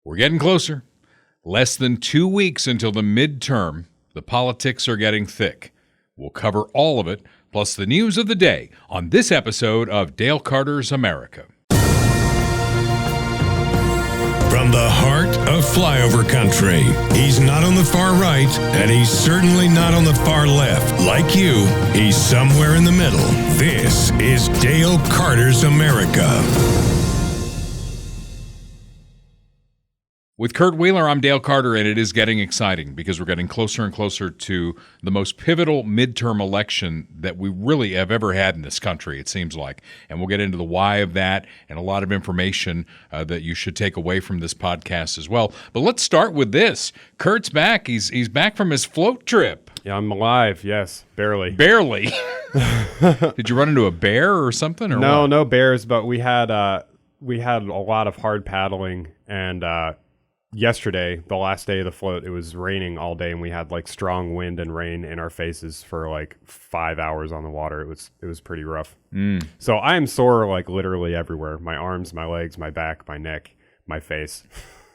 We're getting closer. Less than 2 weeks until the midterm. The politics are getting thick. We'll cover all of it, plus the news of the day on this episode of Dale Carter's America. From the heart of flyover country, he's not on the far right, and he's certainly not on the far left. Like you, he's somewhere in the middle. This is Dale Carter's America. With Kurt Wheeler, I'm Dale Carter, and it is getting exciting because we're getting closer and closer to the most pivotal midterm election that we really have ever had in this country, it seems like. And we'll get into the why of that and a lot of information that you should take away from this podcast as well. But let's start with this. Kurt's back. He's back from his float trip. Yeah, I'm alive. Yes, barely. Barely. Did you run into a bear or something? Or no, what? no bears. But we had a lot of hard paddling, and yesterday, the last day of the float, it was raining all day, and we had like strong wind and rain in our faces for like 5 hours on the water. It was pretty rough. So I am sore like literally everywhere: my arms, my legs, my back, my neck, my face.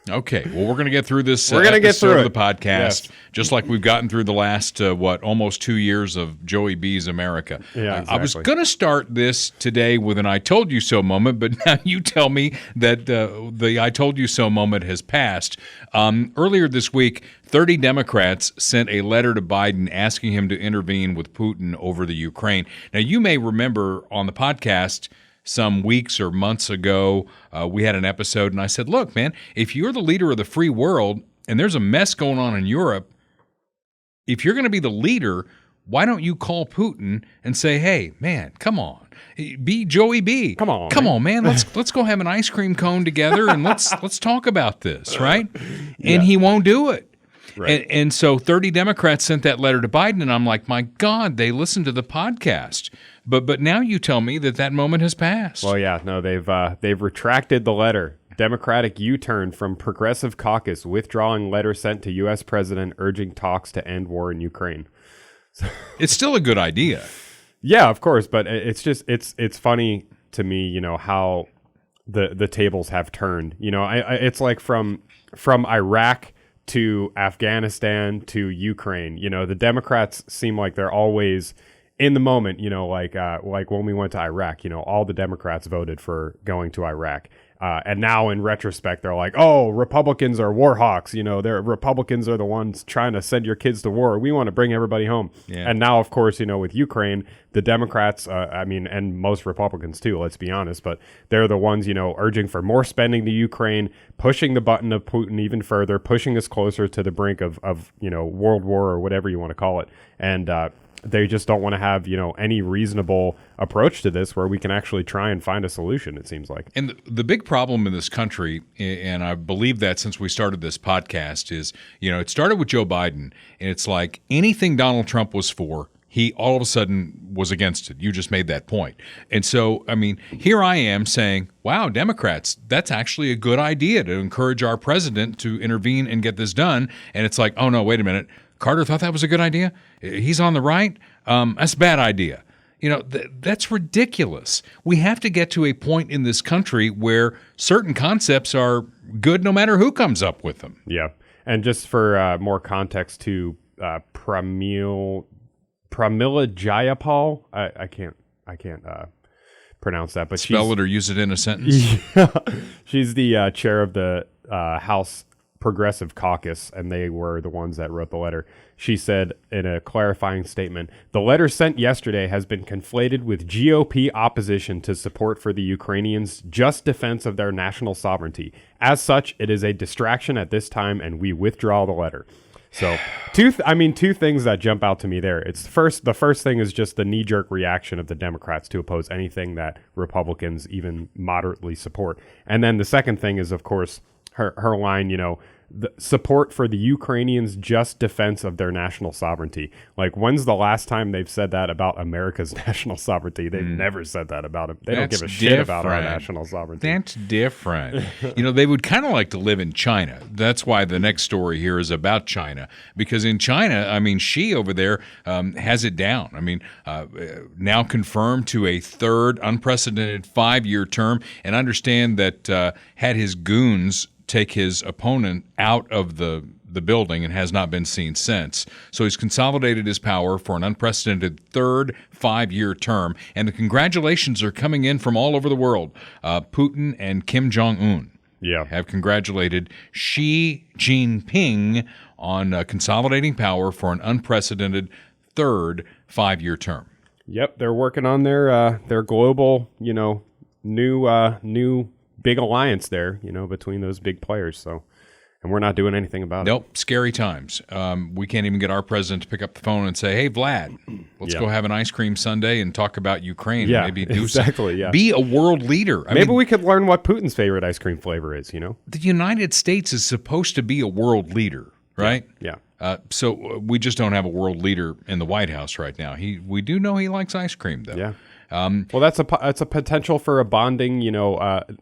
Okay, well, we're going to get through this We're gonna get through of it. the podcast, Yes. just like we've gotten through the last, almost 2 years of Joey B's America. Yeah, I was exactly. going to start this today with an I told you so moment, but now you tell me that the I told you so moment has passed. Earlier this week, 30 Democrats sent a letter to Biden asking him to intervene with Putin over the Ukraine. Now, you may remember on the podcast some weeks or months ago, we had an episode, and I said, look, man, if you're the leader of the free world and there's a mess going on in Europe, if you're going to be the leader, why don't you call Putin and say, hey, man, come on, be Joey B. Come on, man. Let's go have an ice cream cone together and let's talk about this, right? And he won't do it. Right. And so 30 Democrats sent that letter to Biden, and I'm like, my God, they listened to the podcast. But now you tell me that moment has passed. Well, yeah, no, they've retracted the letter. Democratic U-turn from Progressive Caucus withdrawing letter sent to U.S. President urging talks to end war in Ukraine. It's still a good idea. Yeah, of course, but it's just it's funny to me, how the tables have turned. It's like from Iraq to Afghanistan to Ukraine. The Democrats seem like they're always in the moment. Like when we went to Iraq, all the Democrats voted for going to Iraq. And now in retrospect, they're like, oh, Republicans are war hawks. Republicans are the ones trying to send your kids to war. We want to bring everybody home. Yeah. And now, of course, with Ukraine, the Democrats, and most Republicans too, let's be honest, but they're the ones, urging for more spending to Ukraine, pushing the button of Putin even further, pushing us closer to the brink of world war or whatever you want to call it. And, they just don't want to have, any reasonable approach to this where we can actually try and find a solution, it seems like. And the big problem in this country, and I believe that since we started this podcast, is, it started with Joe Biden, and it's like anything Donald Trump was for, he all of a sudden was against it. You just made that point. And so, here I am saying, wow, Democrats, that's actually a good idea to encourage our president to intervene and get this done. And it's like, oh, no, wait a minute. Carter thought that was a good idea? He's on the right? That's a bad idea. That's ridiculous. We have to get to a point in this country where certain concepts are good no matter who comes up with them. Yeah. And just for more context to Pramila Jayapal, I can't pronounce that, but Spell it or use it in a sentence. She's the chair of the House Progressive Caucus, and they were the ones that wrote the letter. She said in a clarifying statement, the letter sent yesterday has been conflated with GOP opposition to support for the Ukrainians' just defense of their national sovereignty. As such, it is a distraction at this time, and we withdraw the letter. So two things that jump out to me there. It's the first thing is just the knee-jerk reaction of the Democrats to oppose anything that Republicans even moderately support. And then the second thing is, of course, her line, the support for the Ukrainians' just defense of their national sovereignty. Like, when's the last time they've said that about America's national sovereignty? They've never said that about it. They don't give a shit about our national sovereignty. That's different. They would kind of like to live in China. That's why the next story here is about China. Because in China, I mean, Xi over there has it down. I mean, now confirmed to a third unprecedented 5-year term, and understand that had his goons take his opponent out of the building and has not been seen since. So he's consolidated his power for an unprecedented third 5-year term, and the congratulations are coming in from all over the world. Putin and Kim Jong-un have congratulated Xi Jinping on consolidating power for an unprecedented third 5-year term. Yep, they're working on their global, new big alliance there, between those big players. So, and we're not doing anything about it. Nope, scary times. We can't even get our president to pick up the phone and say, "Hey, Vlad, let's go have an ice cream sundae and talk about Ukraine." Yeah, maybe do exactly. Yeah, be a world leader. Maybe we could learn what Putin's favorite ice cream flavor is. The United States is supposed to be a world leader, right? Yeah. So we just don't have a world leader in the White House right now. We do know he likes ice cream, though. Yeah. Well, that's a potential for a bonding,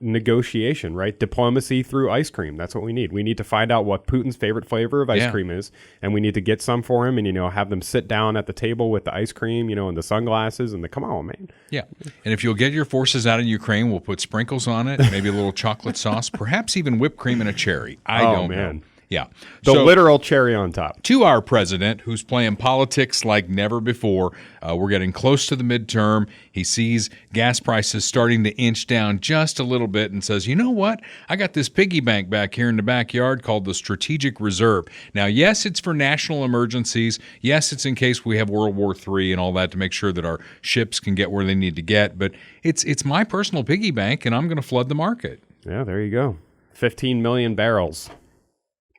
negotiation, right? Diplomacy through ice cream. That's what we need. We need to find out what Putin's favorite flavor of ice cream is, and we need to get some for him, and have them sit down at the table with the ice cream, and the sunglasses, and come on, man. Yeah, and if you'll get your forces out of Ukraine, we'll put sprinkles on it, maybe a little chocolate sauce, perhaps even whipped cream and a cherry. I don't know. Yeah. The literal cherry on top. To our president, who's playing politics like never before, we're getting close to the midterm. He sees gas prices starting to inch down just a little bit and says, you know what? I got this piggy bank back here in the backyard called the Strategic Reserve. Now, yes, it's for national emergencies. Yes, it's in case we have World War III and all that to make sure that our ships can get where they need to get. But it's my personal piggy bank, and I'm going to flood the market. Yeah, there you go. 15 million barrels.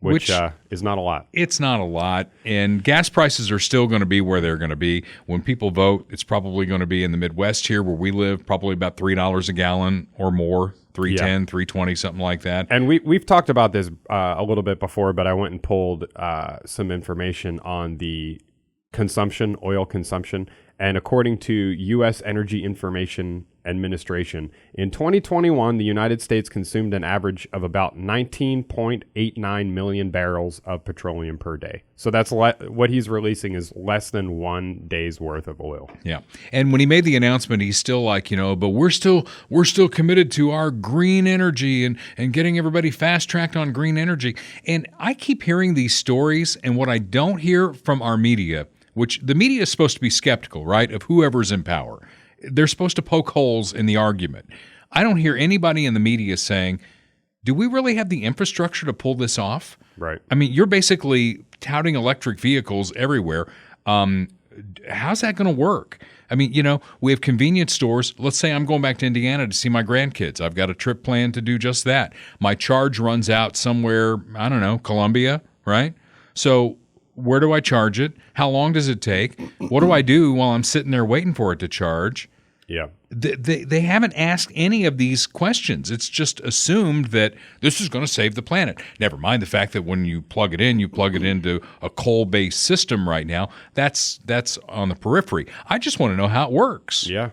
Which is not a lot. It's not a lot. And gas prices are still going to be where they're going to be. When people vote, it's probably going to be in the Midwest here where we live, probably about $3 a gallon or more, $3.10, $3.20, something like that. And we've talked about this a little bit before, but I went and pulled some information on the oil consumption. And according to U.S. Energy Information Administration, in 2021, the United States consumed an average of about 19.89 million barrels of petroleum per day. So that's what he's releasing is less than 1 day's worth of oil. Yeah. And when he made the announcement, he's still like, but we're still committed to our green energy and getting everybody fast-tracked on green energy. And I keep hearing these stories, and what I don't hear from our media, which the media is supposed to be skeptical, right, of whoever's in power. They're supposed to poke holes in the argument. I don't hear anybody in the media saying, do we really have the infrastructure to pull this off? Right. I mean, you're basically touting electric vehicles everywhere. How's that going to work? I mean, we have convenience stores. Let's say I'm going back to Indiana to see my grandkids. I've got a trip planned to do just that. My charge runs out somewhere, I don't know, Columbia, right? So where do I charge it? How long does it take? What do I do while I'm sitting there waiting for it to charge? Yeah. They haven't asked any of these questions. It's just assumed that this is going to save the planet. Never mind the fact that when you plug it into a coal-based system right now. That's on the periphery. I just want to know how it works. Yeah,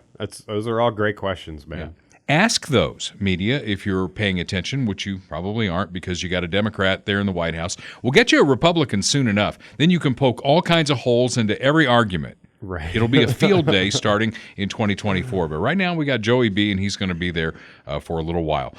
those are all great questions, man. Yeah. Ask those, media, if you're paying attention, which you probably aren't because you got a Democrat there in the White House. We'll get you a Republican soon enough. Then you can poke all kinds of holes into every argument. Right. It'll be a field day starting in 2024. But right now we got Joey B, and he's going to be there for a little while.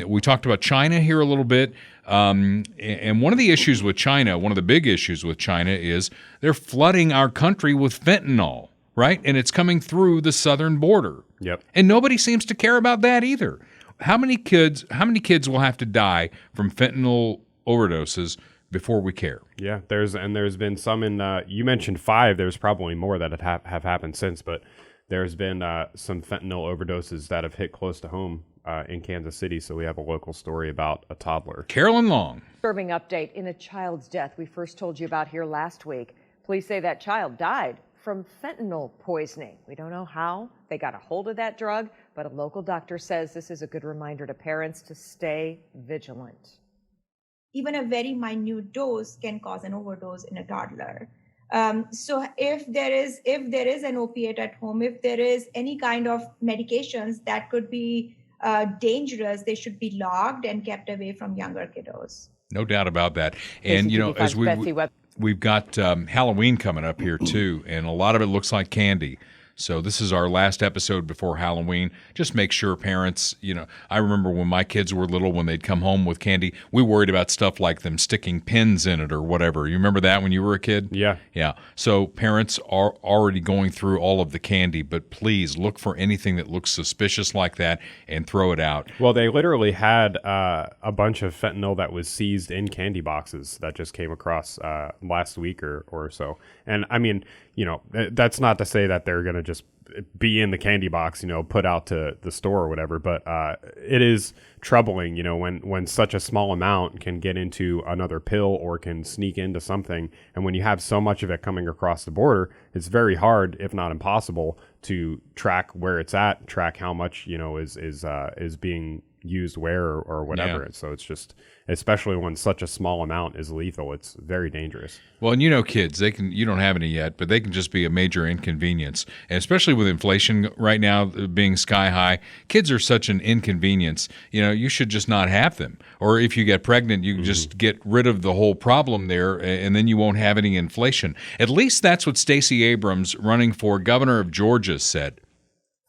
We talked about China here a little bit. And one of the issues with China, one of the big issues with China is they're flooding our country with fentanyl, right? And it's coming through the southern border. Yep. And nobody seems to care about that either. How many kids will have to die from fentanyl overdoses before we care? Yeah, there's been some in you mentioned 5, there's probably more that have happened since, but there's been some fentanyl overdoses that have hit close to home in Kansas City, so we have a local story about a toddler. Carolyn Long. Disturbing update in a child's death we first told you about here last week. Police say that child died from fentanyl poisoning. We don't know how they got a hold of that drug, but a local doctor says this is a good reminder to parents to stay vigilant. even a very minute dose can cause an overdose in a toddler. So if there is an opiate at home, if there is any kind of medications that could be dangerous, they should be logged and kept away from younger kiddos. No doubt about that. And, as we've got Halloween coming up here, too, and a lot of it looks like candy. So this is our last episode before Halloween. Just make sure parents, I remember when my kids were little, when they'd come home with candy, we worried about stuff like them sticking pins in it or whatever. You remember that when you were a kid? Yeah. Yeah. So parents are already going through all of the candy, but please look for anything that looks suspicious like that and throw it out. Well, they literally had a bunch of fentanyl that was seized in candy boxes that just came across last week or so. And I mean, that's not to say that they're going to just be in the candy box, put out to the store or whatever. But it is troubling, when such a small amount can get into another pill or can sneak into something. And when you have so much of it coming across the border, it's very hard, if not impossible, to track where it's at, track how much, is being used where or whatever. Yeah. So it's just, especially when such a small amount is lethal, it's very dangerous. Well, and kids, you don't have any yet, but they can just be a major inconvenience. And especially with inflation right now being sky high, kids are such an inconvenience. You should just not have them. Or if you get pregnant, you can just get rid of the whole problem there, and then you won't have any inflation. At least that's what Stacey Abrams, running for governor of Georgia, said.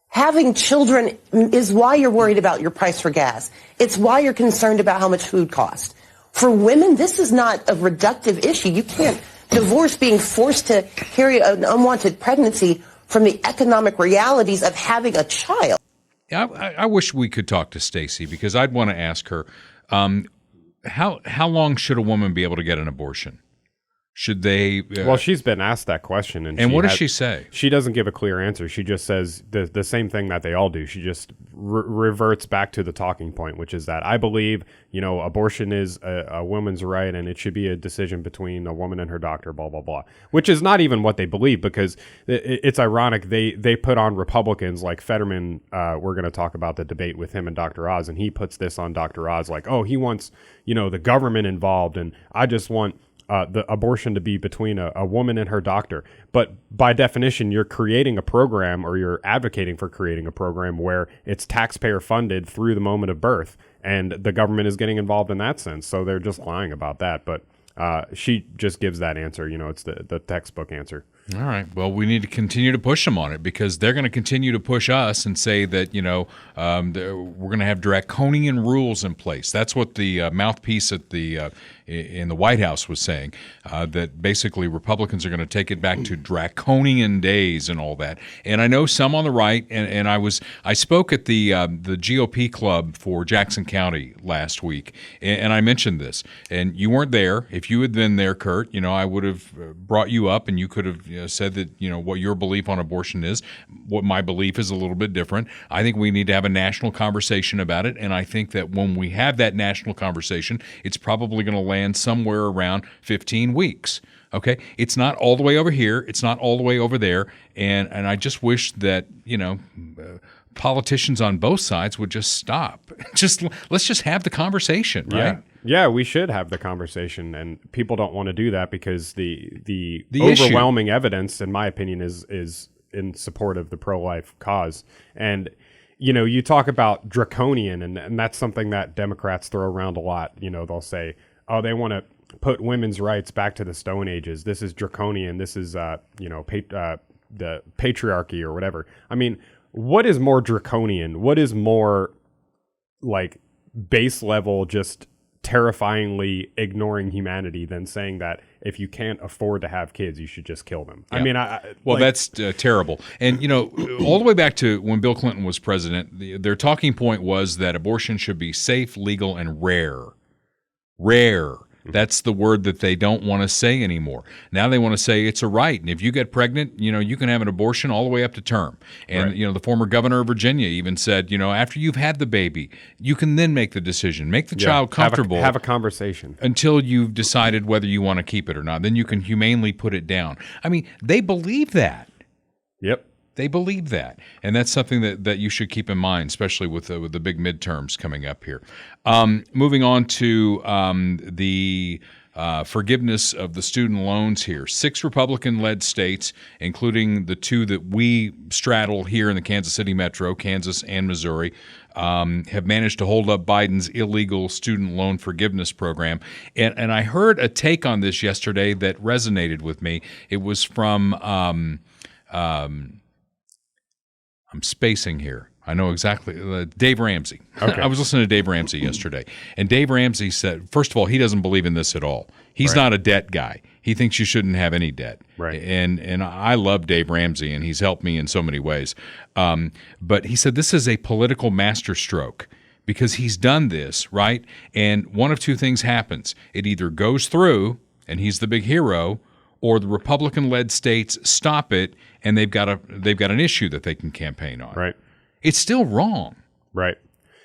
Having children is why you're worried about your price for gas. It's why you're concerned about how much food costs. For women, this is not a reductive issue. You can't divorce being forced to carry an unwanted pregnancy from the economic realities of having a child. I wish we could talk to Stacey, because I'd want to ask her, how long should a woman be able to get an abortion? Should they? Well, she's been asked that question, and what does she say? She doesn't give a clear answer. She just says the same thing that they all do. She just reverts back to the talking point, which is that I believe, abortion is a woman's right, and it should be a decision between a woman and her doctor. Blah blah blah. Which is not even what they believe, because it's ironic. They put on Republicans like Fetterman. We're going to talk about the debate with him and Dr. Oz, and he puts this on Dr. Oz like, oh, he wants the government involved, and I just want the abortion to be between a woman and her doctor. But by definition, you're creating a program, or you're advocating for creating a program where it's taxpayer funded through the moment of birth, and the government is getting involved in that sense. So they're just lying about that. But she just gives that answer. It's the textbook answer. All right. Well, we need to continue to push them on it, because they're going to continue to push us and say that, we're going to have draconian rules in place. That's what the mouthpiece at in the White House was saying, that basically Republicans are going to take it back to draconian days and all that. And I know some on the right, and I spoke at the GOP club for Jackson County last week, and I mentioned this, and you weren't there. If you had been there, Kurt, I would have brought you up, and you could have said that, what your belief on abortion is. What my belief is a little bit different. I think we need to have a national conversation about it, and I think that when we have that national conversation, it's probably going to land somewhere around 15 weeks. Okay? It's not all the way over here. It's not all the way over there, and I just wish that, politicians on both sides would just stop. Let's just have the conversation, right? Yeah, we should have the conversation, and people don't want to do that because the overwhelming evidence, in my opinion, is in support of the pro-life cause. And you talk about draconian, and that's something that Democrats throw around a lot. They'll say, oh, they want to put women's rights back to the Stone Ages. This is draconian. This is the patriarchy or whatever. I mean, what is more draconian? What is more like base level, just terrifyingly ignoring humanity than saying that if you can't afford to have kids, you should just kill them? Yeah. I mean, that's terrible. And, all the way back to when Bill Clinton was president, their talking point was that abortion should be safe, legal, and rare. Rare. That's the word that they don't want to say anymore. Now they want to say it's a right. And if you get pregnant, you can have an abortion all the way up to term. And, right. The former governor of Virginia even said, after you've had the baby, you can then make the decision. Make the child comfortable. Have a conversation. Until you've decided whether you want to keep it or not. Then you can humanely put it down. I mean, they believe that. Yep. They believe that, and that's something that you should keep in mind, especially with the big midterms coming up here. Moving on to the forgiveness of the student loans here. 6 Republican-led states, including the 2 that we straddle here in the Kansas City metro, Kansas and Missouri, have managed to hold up Biden's illegal student loan forgiveness program. And I heard a take on this yesterday that resonated with me. It was from I'm spacing here. I know exactly. Dave Ramsey. Okay. I was listening to Dave Ramsey yesterday, and Dave Ramsey said, first of all, he doesn't believe in this at all. He's not a debt guy. He thinks you shouldn't have any debt. Right. And I love Dave Ramsey, and he's helped me in so many ways. But he said this is a political masterstroke because he's done this, right? And one of 2 things happens. It either goes through, and he's the big hero, or the Republican-led states stop it, and they've got an issue that they can campaign on. Right. It's still wrong. Right.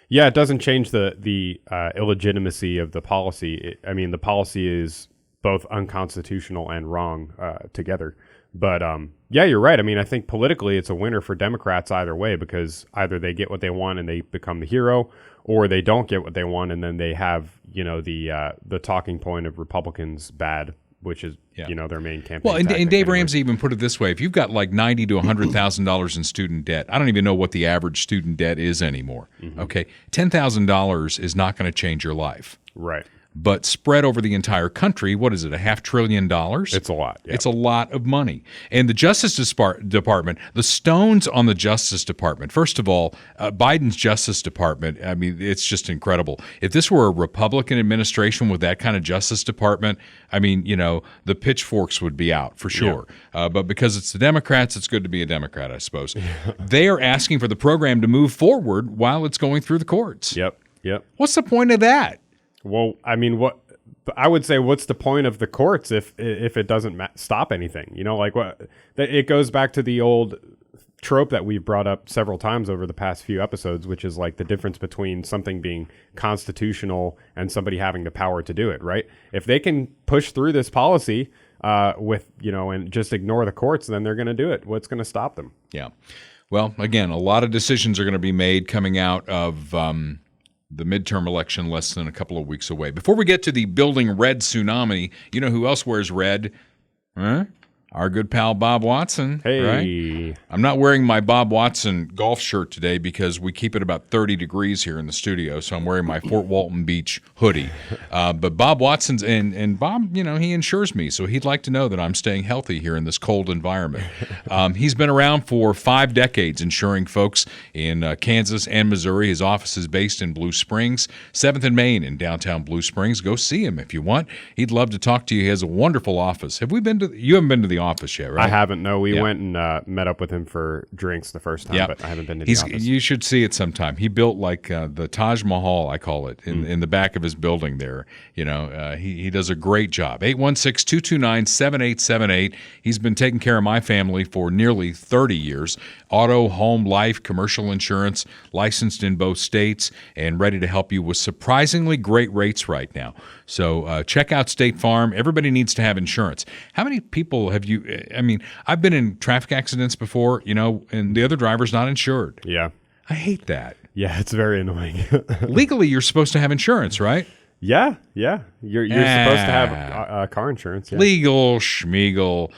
Yeah, it doesn't change the illegitimacy of the policy. The policy is both unconstitutional and wrong together. But yeah, you're right. I think politically it's a winner for Democrats either way, because either they get what they want and they become the hero, or they don't get what they want and then they have the talking point of Republicans bad, which is their main campaign. Well, and Dave Ramsey even put it this way: if you've got like $90,000 to $100,000 in student debt, I don't even know what the average student debt is anymore. Mm-hmm. Okay, $10,000 is not going to change your life. Right. But spread over the entire country, what is it, $500 billion? It's a lot. Yeah. It's a lot of money. And the Justice Department, the stones on the Justice Department, first of all, Biden's Justice Department, it's just incredible. If this were a Republican administration with that kind of Justice Department, the pitchforks would be out for sure. Yeah. But because it's the Democrats, it's good to be a Democrat, I suppose. They are asking for the program to move forward while it's going through the courts. Yep. What's the point of that? Well, what I would say, what's the point of the courts if it doesn't stop anything? It goes back to the old trope that we've brought up several times over the past few episodes, which is like the difference between something being constitutional and somebody having the power to do it, right? If they can push through this policy and just ignore the courts, then they're going to do it. What's going to stop them? Yeah. Well, again, a lot of decisions are going to be made coming out of the midterm election less than a couple of weeks away. Before we get to the building red tsunami, you know who else wears red? Huh? Our good pal Bob Watson. Hey. Right? I'm not wearing my Bob Watson golf shirt today because we keep it about 30 degrees here in the studio, so I'm wearing my Fort Walton Beach hoodie. But Bob Watson's, and Bob, he insures me, so he'd like to know that I'm staying healthy here in this cold environment. He's been around for 5 decades insuring folks in Kansas and Missouri. His office is based in Blue Springs, 7th and Main in downtown Blue Springs. Go see him if you want. He'd love to talk to you. He has a wonderful office. You haven't been to the office yet, right? I haven't. No, we went and met up with him for drinks the first time, but I haven't been to the office. You should see it sometime. He built like the Taj Mahal, I call it, in the back of his building there. He does a great job. 816-229-7878. He's been taking care of my family for nearly 30 years. Auto, home, life, commercial insurance, licensed in both states, and ready to help you with surprisingly great rates right now. So check out State Farm. Everybody needs to have insurance. How many people have you? I've been in traffic accidents before, and the other driver's not insured. Yeah. I hate that. Yeah, it's very annoying. Legally, you're supposed to have insurance, right? Yeah. You're supposed to have car insurance. Yeah. Legal schmeagle.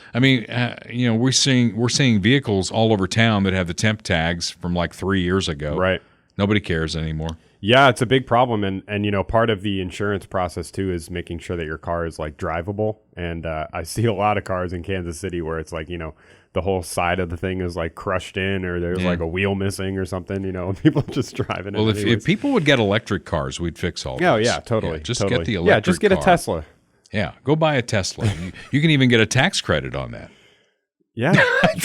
We're seeing vehicles all over town that have the temp tags from like 3 years ago. Right. Nobody cares anymore. Yeah, it's a big problem, and part of the insurance process too is making sure that your car is like drivable. And I see a lot of cars in Kansas City where it's like the whole side of the thing is like crushed in, or there's like a wheel missing or something. People just driving. Well, if people would get electric cars, we'd fix all this. Oh yeah, totally. Yeah, just totally. get the electric. Yeah, just get car. A Tesla. Yeah, go buy a Tesla. You can even get a tax credit on that. Yeah,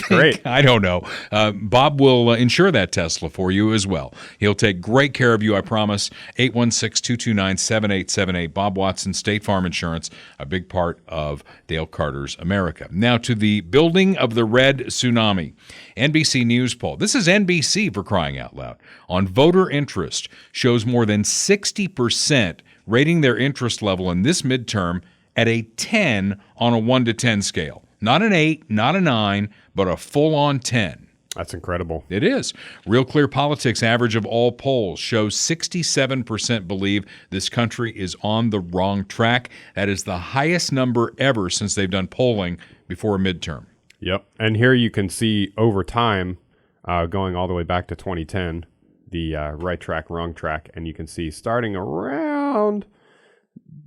great. I don't know. Bob will insure that Tesla for you as well. He'll take great care of you, I promise. 816-229-7878. Bob Watson, State Farm Insurance, a big part of Dale Carter's America. Now to the building of the red tsunami. NBC News poll. This is NBC, for crying out loud. On voter interest, shows more than 60% rating their interest level in this midterm at a 10 on a 1 to 10 scale. Not an 8, not a 9, but a full-on 10. That's incredible. It is. Real Clear Politics average of all polls shows 67% believe this country is on the wrong track. That is the highest number ever since they've done polling before a midterm. Yep. And here you can see over time, going all the way back to 2010, the right track, wrong track. And you can see starting around,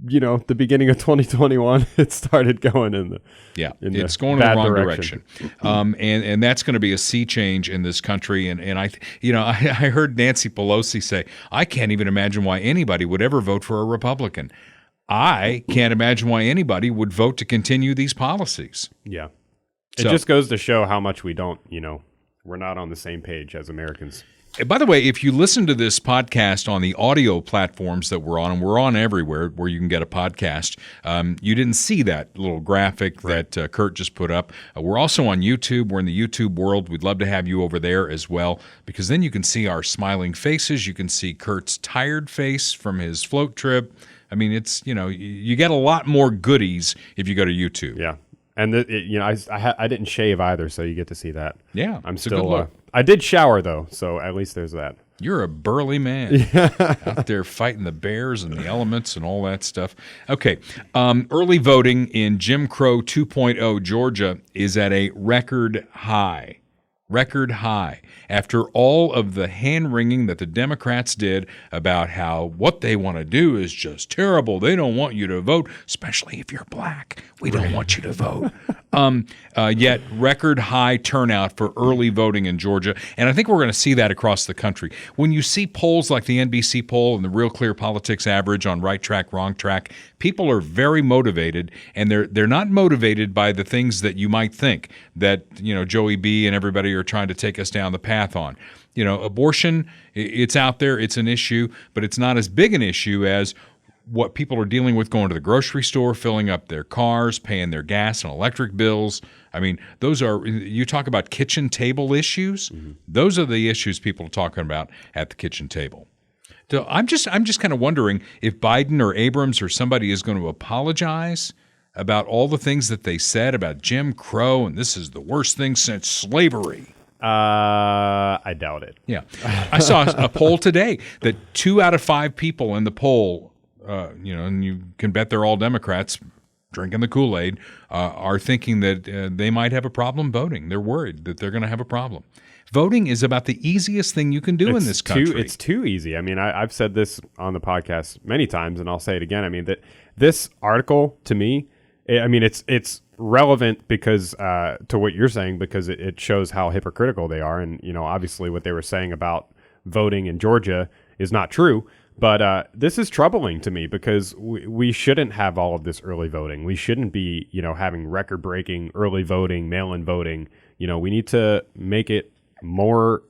the beginning of 2021, it started going in the it's going in the wrong direction. And that's going to be a sea change in this country. And I heard Nancy Pelosi say, I can't even imagine why anybody would ever vote for a Republican. I can't imagine why anybody would vote to continue these policies. Yeah. It just goes to show how much we don't, we're not on the same page as Americans. By the way, if you listen to this podcast on the audio platforms that we're on, and we're on everywhere where you can get a podcast, you didn't see that little graphic that Kurt just put up. We're also on YouTube. We're in the YouTube world. We'd love to have you over there as well, because then you can see our smiling faces. You can see Kurt's tired face from his float trip. I mean, it's, you get a lot more goodies if you go to YouTube. Yeah. And I didn't shave either, so you get to see that. Yeah, I'm still. I did shower though, so at least there's that. You're a burly man out there fighting the bears and the elements and all that stuff. Okay, early voting in Jim Crow 2.0 Georgia is at a record high. Record high. After all of the hand-wringing that the Democrats did about how what they want to do is just terrible. They don't want you to vote, especially if you're black. We don't want you to vote. Yet record high turnout for early voting in Georgia. And I think we're going to see that across the country. When you see polls like the NBC poll and the Real Clear Politics average on right track, wrong track, people are very motivated, and they're not motivated by the things that you might think that, Joey B and everybody are trying to take us down the path on. Abortion, it's out there, it's an issue, but it's not as big an issue as what people are dealing with going to the grocery store, filling up their cars, paying their gas and electric bills. I mean, those are, you talk about kitchen table issues, those are the issues people are talking about at the kitchen table. So I'm just kind of wondering if Biden or Abrams or somebody is going to apologize about all the things that they said about Jim Crow, and this is the worst thing since slavery. I doubt it. Yeah. I saw a poll today that 2 out of 5 people in the poll, and you can bet they're all Democrats drinking the Kool-Aid, are thinking that they might have a problem voting. They're worried that they're going to have a problem. Voting is about the easiest thing you can do in this country. It's too easy. I mean, I've said this on the podcast many times, and I'll say it again. I mean, that this article, to me, it's relevant because to what you're saying, because it shows how hypocritical they are. And, obviously what they were saying about voting in Georgia is not true. But this is troubling to me because we shouldn't have all of this early voting. We shouldn't be, having record-breaking early voting, mail-in voting. We need to make it more,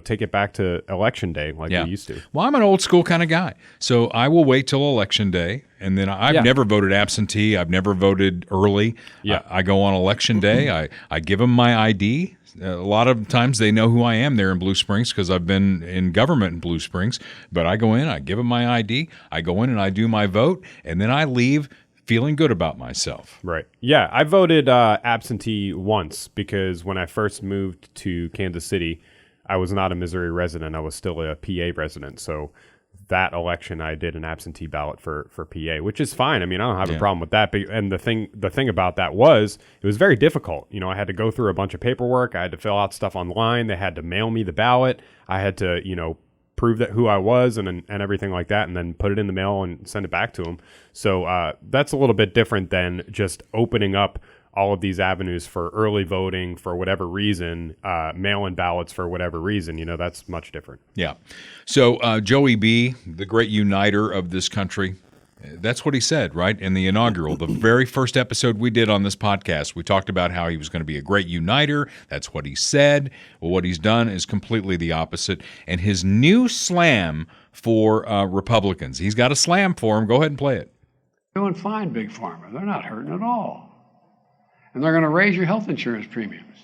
take it back to election day like we used to. Well, I'm an old school kind of guy, so I will wait till election day, and then I've never voted absentee. I've never voted early. Yeah. I go on election day. I give them my ID. A lot of times they know who I am there in Blue Springs because I've been in government in Blue Springs. But I go in, I give them my ID, I go in and I do my vote, and then I leave feeling good about myself. Right. Yeah, I voted absentee once because when I first moved to Kansas City, I was not a Missouri resident. I was still a PA resident. So that election, I did an absentee ballot for PA, which is fine. I mean, I don't have a problem with that. And the thing about that was it was very difficult. I had to go through a bunch of paperwork. I had to fill out stuff online. They had to mail me the ballot. I had to, prove that who I was and everything like that, and then put it in the mail and send it back to them. So that's a little bit different than just opening up all of these avenues for early voting for whatever reason, mail-in ballots for whatever reason. That's much different. Yeah. So Joey B., the great uniter of this country, that's what he said, right? In the inaugural, the very first episode we did on this podcast, we talked about how he was going to be a great uniter. That's what he said. Well, what he's done is completely the opposite. And his new slam for Republicans, he's got a slam for him. Go ahead and play it. Doing fine, Big Pharma. They're not hurting at all. And they're going to raise your health insurance premiums.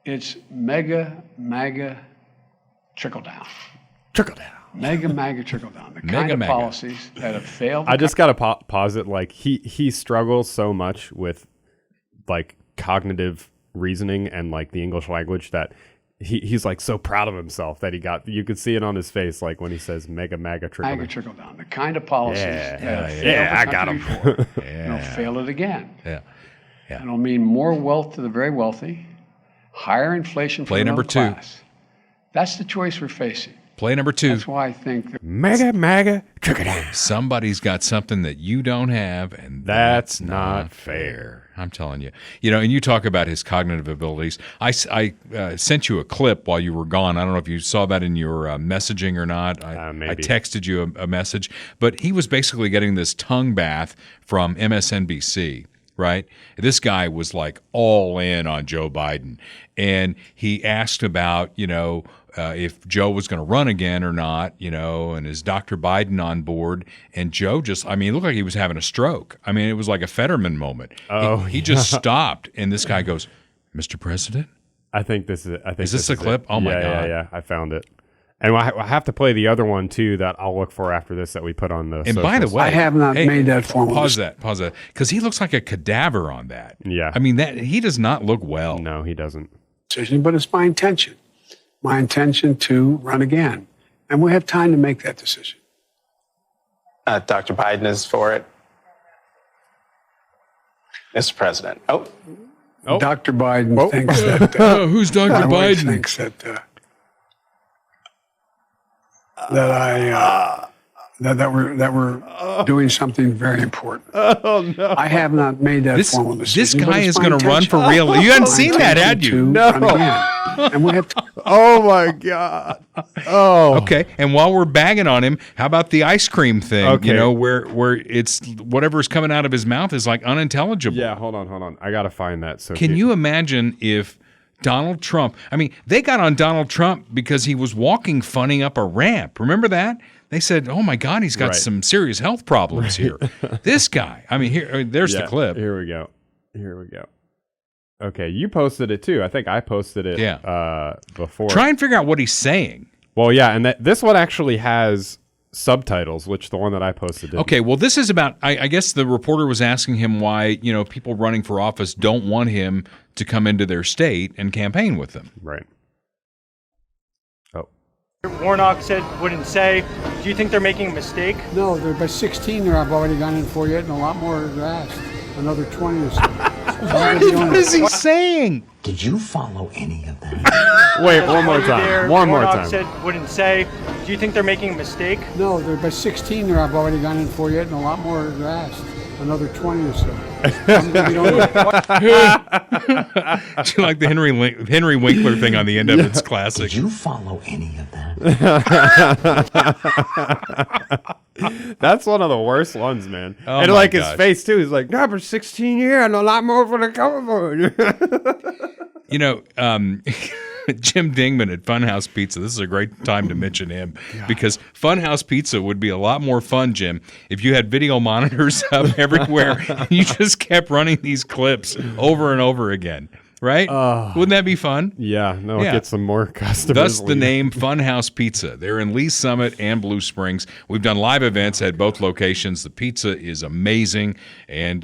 It's mega, MAGA trickle down. Trickle down. Mega, MAGA trickle down. The kind of policies that have failed. I just got to pause it. Like he struggles so much with like cognitive reasoning and like the English language that he's like so proud of himself that you could see it on his face, like when he says mega trickle MAGA down. trickle down. The kind of policies that have failed Yeah, the I got country him. before, and they'll fail it again. Yeah. And it'll mean more wealth to the very wealthy, higher inflation for Play the number middle 2. class. That's the choice we're facing. Play number 2. That's why I think that MAGA trickle down. Somebody's got something that you don't have, and That's not fair. I'm telling you. And you talk about his cognitive abilities. I sent you a clip while you were gone. I don't know if you saw that in your messaging or not. I Maybe. texted you a message. But he was basically getting this tongue bath from MSNBC, right? This guy was like all in on Joe Biden. And he asked about, if Joe was going to run again or not, and is Dr. Biden on board? And Joe it looked like he was having a stroke. I mean, it was like a Fetterman moment. He just stopped, and this guy goes, Mr. President? Is this a clip? Oh, my God. Yeah, I found it. And I have to play the other one, too, that I'll look for after this that we put on the And by the socials. way, I have not made that formal. Pause that, because he looks like a cadaver on that. Yeah. I mean, he does not look well. No, he doesn't. decision, but it's my intention to run again. And we have time to make that decision. Dr. Biden is for it. Mr. President. Oh. Dr. Biden thinks that. Who's Dr. Biden? Thinks that that we're doing something very important. Oh no! I have not made that formal decision. This guy is going to run for real. You hadn't seen that, had you? No. And we have to. Oh my God! Oh. Okay, and while we're bagging on him, how about the ice cream thing? Okay. Where it's whatever's coming out of his mouth is like unintelligible. Yeah, hold on. I gotta find that. So Can you imagine if Donald Trump? I mean, they got on Donald Trump because he was walking funny up a ramp. Remember that? They said, "Oh my God, he's got Right. some serious health problems here." This guy. I mean, there's the clip. Here we go. Okay, you posted it too. I think I posted it. Before. Try and figure out what he's saying. Well, yeah, and this one actually has subtitles, which the one that I posted didn't. Okay, well, this is about. I guess the reporter was asking him why people running for office don't want him to come into their state and campaign with them. Right. Warnock said wouldn't say. Do you think they're making a mistake? No, they're by 16 there. I've already gone in for yet, and a lot more are asked. Another 20 or so. What is he saying? Did you follow any of that? Wait, one more While you're there, time. One more Warnock time. said wouldn't say. Do you think they're making a mistake? No, they're by 16 there. I've already gone in for yet, and a lot more are asked. Another 20 or so. Do you like the Henry Winkler thing on the end of it? It's classic. Did you follow any of that? That's one of the worst ones, man. Oh and my like his gosh. face too. He's like, "No, but 16 years and a lot more for the cover." Jim Dingman at Funhouse Pizza. This is a great time to mention him because Funhouse Pizza would be a lot more fun, Jim, if you had video monitors up everywhere and you just kept running these clips over and over again. Right? Wouldn't that be fun? Yeah, no, Yeah. get some more customers. Thus the leaving. name Funhouse Pizza. They're in Lee Summit and Blue Springs. We've done live events at both locations. The pizza is amazing, and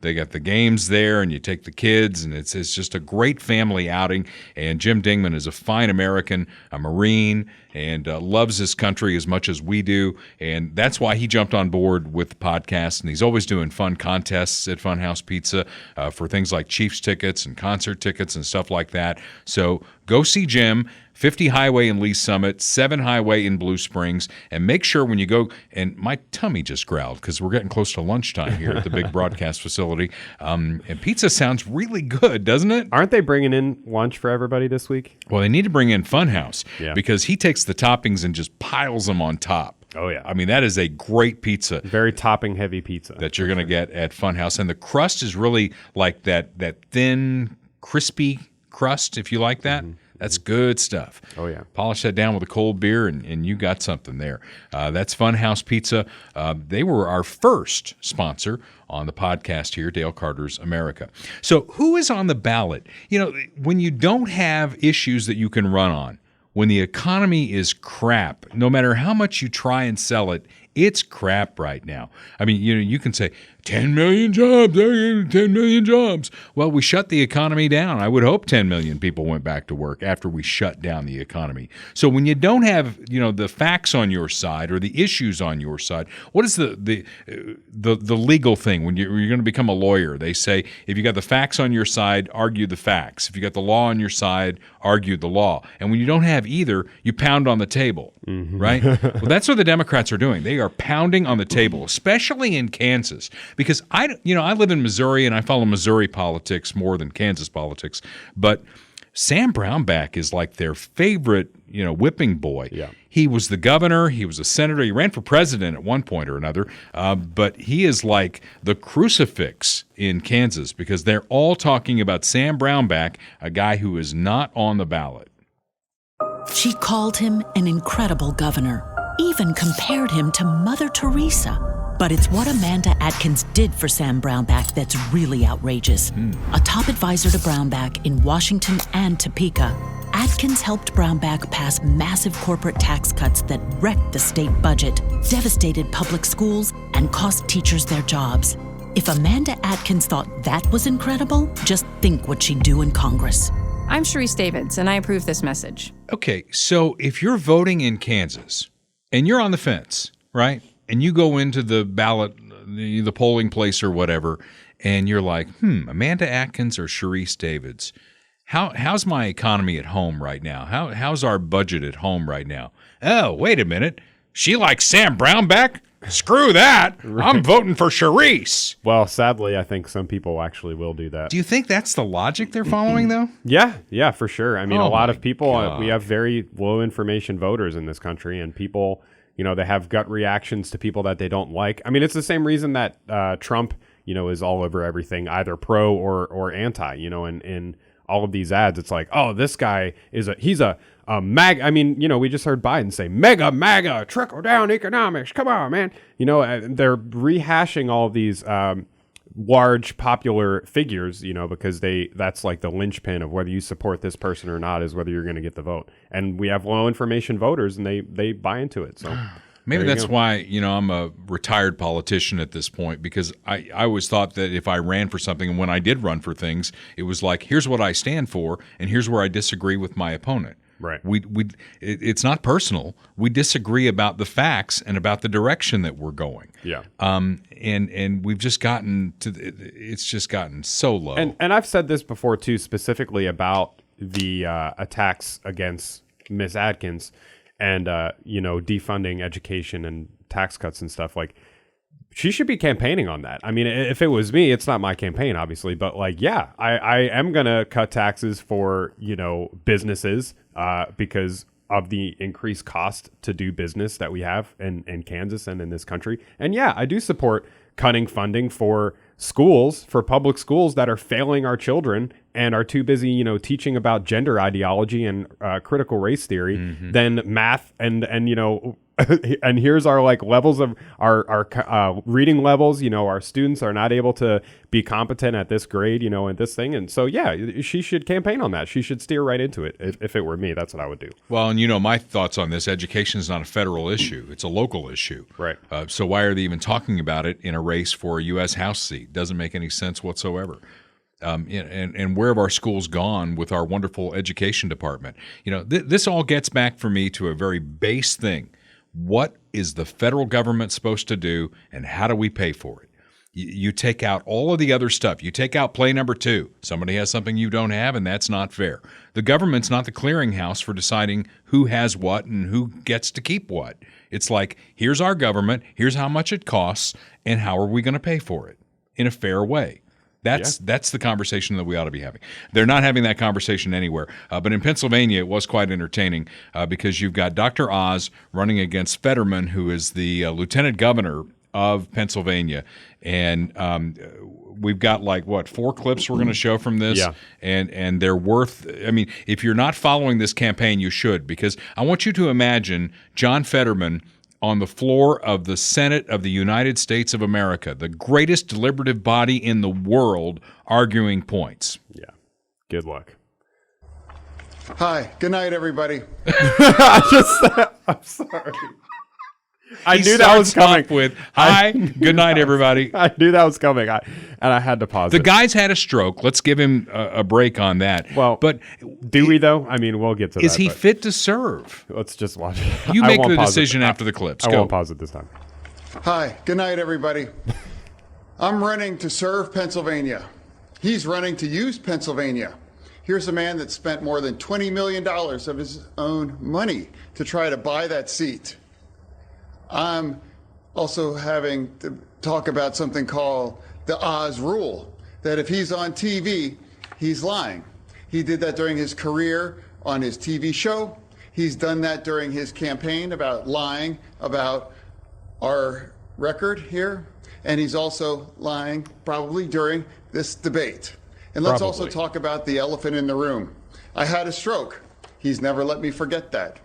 they got the games there, and you take the kids, and it's just a great family outing. And Jim Dingman is a fine American, a Marine, and loves his country as much as we do, and that's why he jumped on board with the podcast. And he's always doing fun contests at Funhouse Pizza for things like Chiefs tickets and concert tickets and stuff like that. So go see Jim, 50 Highway in Lee Summit, 7 Highway in Blue Springs, and make sure when you go, and my tummy just growled because we're getting close to lunchtime here at the big broadcast facility, and pizza sounds really good, doesn't it? Aren't they bringing in lunch for everybody this week? Well, they need to bring in Funhouse Yeah. because he takes the toppings and just piles them on top. Oh, yeah. I mean, that is a great pizza Very topping heavy pizza. that you're going to get at Funhouse. And the crust is really like that thin, crispy crust, if you like that. That's good stuff. Oh, yeah. Polish that down with a cold beer, and you got something there. That's Funhouse Pizza. They were our first sponsor on the podcast here, Dale Carter's America. So who is on the ballot? When you don't have issues that you can run on, when the economy is crap, no matter how much you try and sell it, It's crap right now. I mean, you can say 10 million jobs, 10 million jobs. Well, we shut the economy down. I would hope 10 million people went back to work after we shut down the economy. So when you don't have, the facts on your side or the issues on your side, what is the legal thing when you're going to become a lawyer? They say if you got the facts on your side, argue the facts. If you got the law on your side, argue the law. And when you don't have either, you pound on the table, right? Well, that's what the Democrats are doing. They are pounding on the table, especially in Kansas, because I live in Missouri and I follow Missouri politics more than Kansas politics, but Sam Brownback is like their favorite, whipping boy. Yeah. He was the governor. He was a senator. He ran for president at one point or another. But he is like the crucifix in Kansas because they're all talking about Sam Brownback, a guy who is not on the ballot. She called him an incredible governor, even compared him to Mother Teresa. But it's what Amanda Atkins did for Sam Brownback that's really outrageous. A top advisor to Brownback in Washington and Topeka, Atkins helped Brownback pass massive corporate tax cuts that wrecked the state budget, devastated public schools, and cost teachers their jobs. If Amanda Atkins thought that was incredible, just think what she'd do in Congress. I'm Sharice Davids, and I approve this message. Okay, so if you're voting in Kansas and you're on the fence, right? And you go into the ballot, the polling place or whatever, and you're like, Amanda Atkins or Sharice Davids? How's my economy at home right now? How's our budget at home right now? Oh, wait a minute. She likes Sam Brownback? Screw that. Right. I'm voting for Sharice. Well, sadly, I think some people actually will do that. Do you think that's the logic they're following, though? Yeah, for sure. I mean, a lot of people, we have very low information voters in this country, and people, they have gut reactions to people that they don't like. I mean, it's the same reason that Trump, is all over everything, either pro or anti, and all of these ads, it's like, oh, this guy he's a MAGA. I mean, we just heard Biden say mega MAGA, trickle down economics. Come on, man. They're rehashing all of these large popular figures, because that's like the linchpin of whether you support this person or not is whether you're going to get the vote. And we have low information voters and they buy into it. So maybe that's why, I'm a retired politician at this point, because I always thought that if I ran for something and when I did run for things, it was like, here's what I stand for and here's where I disagree with my opponent. Right. It's not personal. We disagree about the facts and about the direction that we're going. Yeah. And we've just gotten it's just gotten so low. And I've said this before too, specifically about the attacks against Miss Atkins and defunding education and tax cuts and stuff. Like, she should be campaigning on that. I mean, if it was me, it's not my campaign, obviously, but I am going to cut taxes for, businesses because of the increased cost to do business that we have in Kansas and in this country. And yeah, I do support cutting funding for schools, for public schools that are failing our children and are too busy, teaching about gender ideology and critical race theory than math and and here's our levels of our reading levels. Our students are not able to be competent at this grade, and this thing. And so, yeah, she should campaign on that. She should steer right into it. If it were me, that's what I would do. Well, and my thoughts on this, education is not a federal issue. It's a local issue. Right. So why are they even talking about it in a race for a U.S. House seat? Doesn't make any sense whatsoever. And where have our schools gone with our wonderful education department? This all gets back for me to a very base thing. What is the federal government supposed to do, and how do we pay for it? You take out all of the other stuff. You take out play number 2. Somebody has something you don't have, and that's not fair. The government's not the clearinghouse for deciding who has what and who gets to keep what. It's like, here's our government, here's how much it costs, and how are we going to pay for it in a fair way? That's the conversation that we ought to be having. They're not having that conversation anywhere. But in Pennsylvania, it was quite entertaining because you've got Dr. Oz running against Fetterman, who is the lieutenant governor of Pennsylvania. And we've got 4 clips we're going to show from this. Yeah. And they're worth, if you're not following this campaign, you should, because I want you to imagine John Fetterman on the floor of the Senate of the United States of America, the greatest deliberative body in the world, arguing points. Yeah. Good luck. Hi. Good night, everybody. I'm sorry. I knew that was coming. With, hi, good night, everybody. I knew that was coming, and I had to pause. The guy's had a stroke. Let's give him a break on that. Well, but do we though? I mean, we'll get to that. Is he fit to serve? Let's just watch it. You make the decision after the clips. I Go. won't pause it this time. Hi, good night, everybody. I'm running to serve Pennsylvania. He's running to use Pennsylvania. Here's a man that spent more than $20 million of his own money to try to buy that seat. I'm also having to talk about something called the Oz rule, that if he's on TV, he's lying. He did that during his career on his TV show. He's done that during his campaign about lying about our record here. And he's also lying probably during this debate. And let's also talk about the elephant in the room. I had a stroke. He's never let me forget that.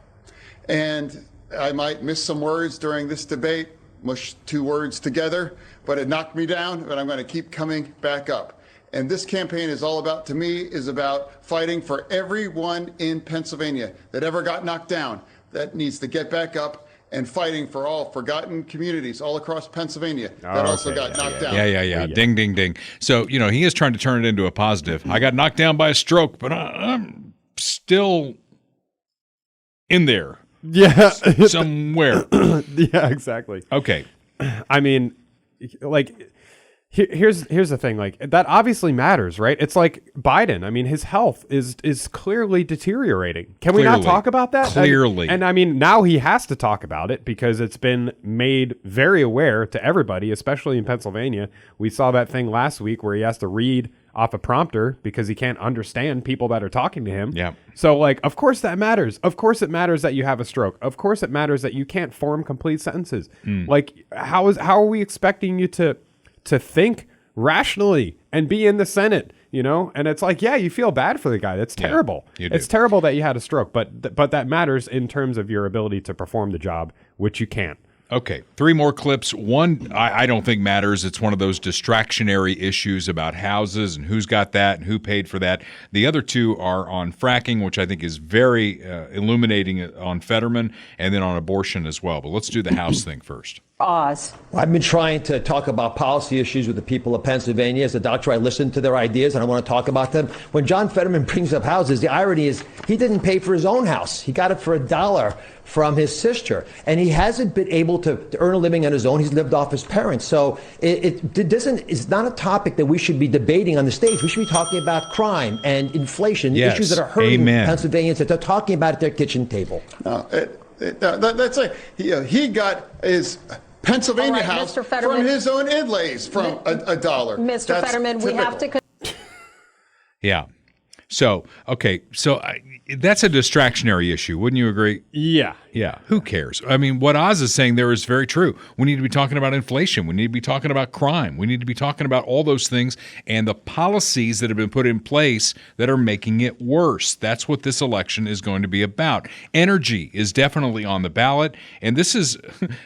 And I might miss some words during this debate, mush two words together, but it knocked me down, but I'm going to keep coming back up. And this campaign is all about, to me, is about fighting for everyone in Pennsylvania that ever got knocked down, that needs to get back up, and fighting for all forgotten communities all across Pennsylvania that also got knocked down. Yeah. Ding, ding, ding. So, he is trying to turn it into a positive. I got knocked down by a stroke, but I'm still in there. Yeah. Somewhere. Yeah, exactly. Okay. I mean, like, here's the thing. Like, that obviously matters, right? It's like Biden. I mean, his health is clearly deteriorating. Can we not talk about that? Clearly. And I mean, now he has to talk about it because it's been made very aware to everybody, especially in Pennsylvania. We saw that thing last week where he has to read off a prompter because he can't understand people that are talking to him. Yeah. So, like, of course that matters. Of course it matters that you have a stroke. Of course it matters that you can't form complete sentences. Like, how are we expecting you to think rationally and be in the Senate, And it's like, yeah, you feel bad for the guy. That's terrible. You do. It's terrible that you had a stroke, but that matters in terms of your ability to perform the job, which you can't. Okay, 3 more clips. One, I don't think matters. It's one of those distractionary issues about houses and who's got that and who paid for that. The other 2 are on fracking, which I think is very illuminating on Fetterman, and then on abortion as well. But let's do the House thing first. Oz. I've been trying to talk about policy issues with the people of Pennsylvania. As a doctor, I listen to their ideas and I want to talk about them. When John Fetterman brings up houses, the irony is he didn't pay for his own house. He got it for $1 from his sister, and he hasn't been able to earn a living on his own. He's lived off his parents. So it's not a topic that we should be debating on the stage. We should be talking about crime and inflation, issues that are hurting Pennsylvanians that they're talking about at their kitchen table. No, that's like he got his Pennsylvania house from his own inlays from $1. Mr. Fetterman, we have to. Yeah. So, okay. So that's a distractionary issue. Wouldn't you agree? Yeah. Yeah. Who cares? I mean, what Oz is saying there is very true. We need to be talking about inflation. We need to be talking about crime. We need to be talking about all those things and the policies that have been put in place that are making it worse. That's what this election is going to be about. Energy is definitely on the ballot. And this is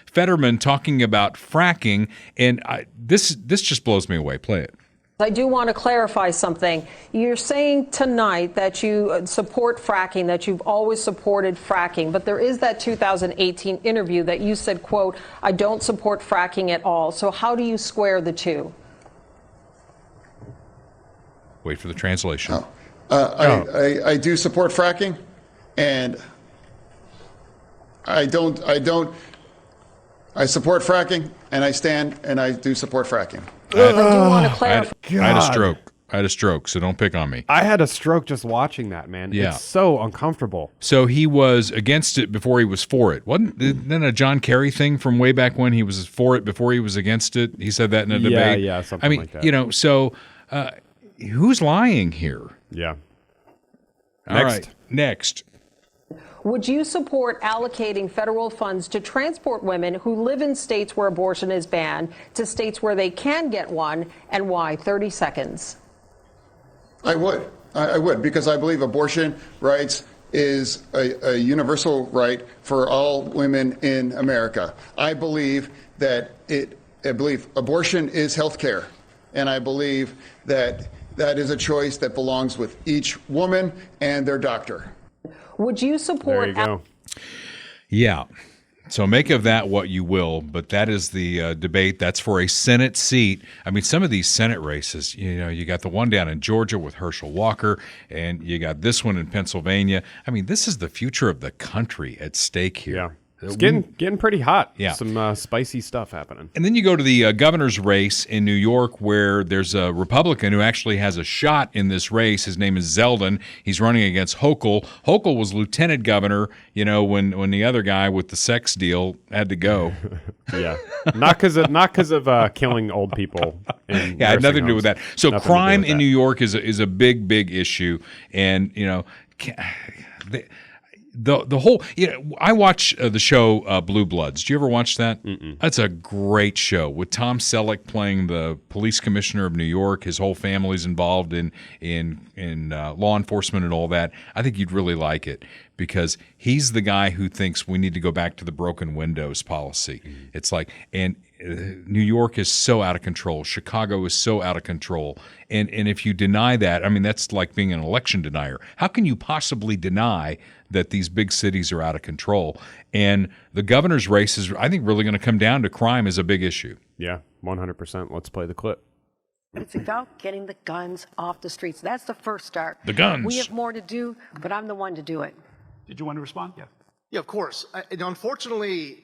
Fetterman talking about fracking. And this just blows me away. Play it. I do want to clarify something. You're saying tonight that you support fracking, that you've always supported fracking, but there is that 2018 interview that you said, quote, I don't support fracking at all. So how do you square the two? Wait for the translation. I do support fracking, and I support fracking, and I do support fracking. I do want to clarify. I had a stroke, so don't pick on me. I had a stroke just watching that, man. Yeah. It's so uncomfortable. So he was against it before he was for it. Wasn't that a John Kerry thing from way back when? He was for it before he was against it. He said that in a debate. Yeah, something like that. So who's lying here? Yeah. All right, next. Would you support allocating federal funds to transport women who live in states where abortion is banned to states where they can get one, and why? 30 seconds. I would. I would, because I believe abortion rights is a universal right for all women in America. I believe abortion is health care, and I believe that is a choice that belongs with each woman and their doctor. Would you support? There you go. Yeah. So make of that what you will, but that is the debate. That's for a Senate seat. I mean, some of these Senate races, you got the one down in Georgia with Herschel Walker, and you got this one in Pennsylvania. I mean, this is the future of the country at stake here. Yeah. It's getting pretty hot. Yeah. Some spicy stuff happening. And then you go to the governor's race in New York, where there's a Republican who actually has a shot in this race. His name is Zeldin. He's running against Hochul. Hochul was lieutenant governor, when the other guy with the sex deal had to go. Yeah. Not because of killing old people. Yeah, it had nothing to do with that. So crime in New York is a big, big issue. And, the whole, I watch the show Blue Bloods. Do you ever watch that? Mm-mm. That's a great show with Tom Selleck playing the police commissioner of New York. His whole family's involved in law enforcement and all that. I think you'd really like it because he's the guy who thinks we need to go back to the broken windows policy. Mm. It's like, and New York is so out of control. Chicago is so out of control. And if you deny that, I mean, that's like being an election denier. How can you possibly deny that these big cities are out of control? And the governor's race is, I think, really going to come down to crime as a big issue. Yeah, 100%. Let's play the clip. It's about getting the guns off the streets. That's the first start. The guns. We have more to do, but I'm the one to do it. Did you want to respond? Yeah. Yeah, of course. Unfortunately,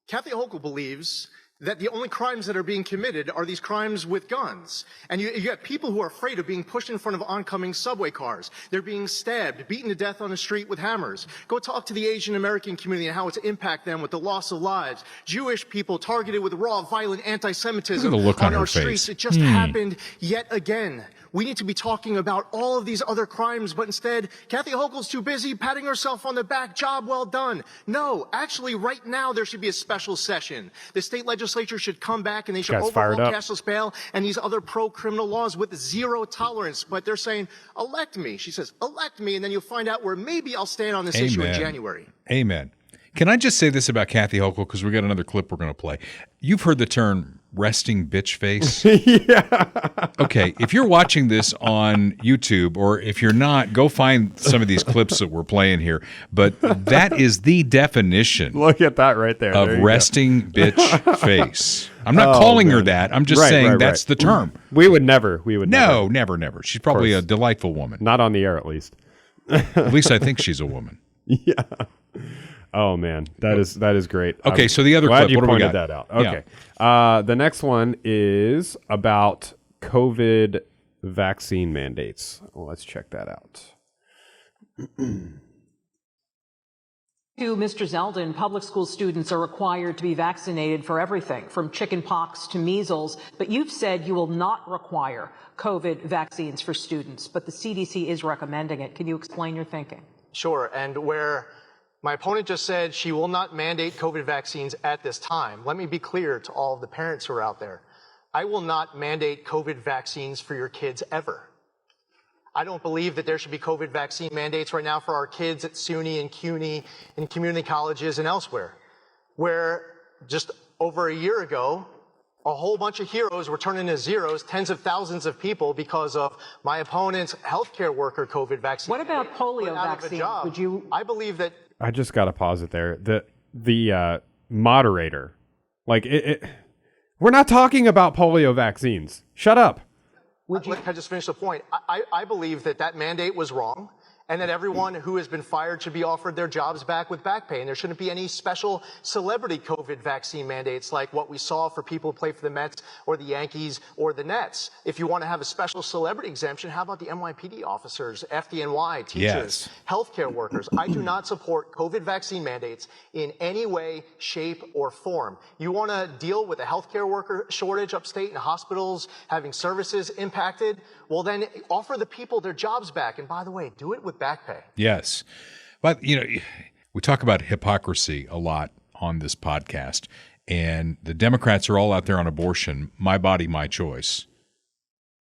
Kathy Hochul believes that the only crimes that are being committed are these crimes with guns. And you have people who are afraid of being pushed in front of oncoming subway cars. They're being stabbed, beaten to death on the street with hammers. Go talk to the Asian American community and how it's impacted them with the loss of lives. Jewish people targeted with raw, violent anti-Semitism on our streets. It just happened yet again. We need to be talking about all of these other crimes, but instead, Kathy Hochul's too busy patting herself on the back. Job well done. No, actually, right now, there should be a special session. The state legislature should come back and they should overhaul cashless bail and these other pro-criminal laws with zero tolerance. But they're saying, elect me. She says, elect me, and then you'll find out where maybe I'll stand on this issue in January. Amen. Can I just say this about Kathy Hochul, because we got another clip we're going to play. You've heard the term resting bitch face. Yeah. Okay, if you're watching this on YouTube, or if you're not, go find some of these clips that we're playing here. But that is the definition. Look at that right there. Of resting bitch face. I'm not calling her that. I'm just saying that's the term. We would never. Never. She's probably a delightful woman. Not on the air, at least. At least I think she's a woman. Yeah. Oh man, that is great. Okay, so the other glad clip, you what do we pointed got? that out. Okay, the next one is about COVID vaccine mandates. Well, let's check that out. To Mr. Zeldin, public school students are required to be vaccinated for everything from chicken pox to measles, but you've said you will not require COVID vaccines for students, but the CDC is recommending it. Can you explain your thinking? Sure, and where my opponent just said she will not mandate COVID vaccines at this time, let me be clear to all of the parents who are out there. I will not mandate COVID vaccines for your kids ever. I don't believe that there should be COVID vaccine mandates right now for our kids at SUNY and CUNY and community colleges and elsewhere, where just over a year ago, a whole bunch of heroes were turned into zeros, tens of thousands of people because of my opponent's healthcare worker COVID vaccine. What about polio vaccine? Would you? I believe that. I just got to pause it there. The moderator, like we're not talking about polio vaccines. Shut up. Can I just finish the point? I believe that mandate was wrong, and that everyone who has been fired should be offered their jobs back with back pay. And there shouldn't be any special celebrity COVID vaccine mandates like what we saw for people who play for the Mets or the Yankees or the Nets. If you want to have a special celebrity exemption, how about the NYPD officers, FDNY, teachers, healthcare workers? I do not support COVID vaccine mandates in any way, shape, or form. You want to deal with a healthcare worker shortage upstate in hospitals having services impacted? Well, then offer the people their jobs back. And by the way, do it with back pay. Yes. But, we talk about hypocrisy a lot on this podcast. And the Democrats are all out there on abortion, my body, my choice.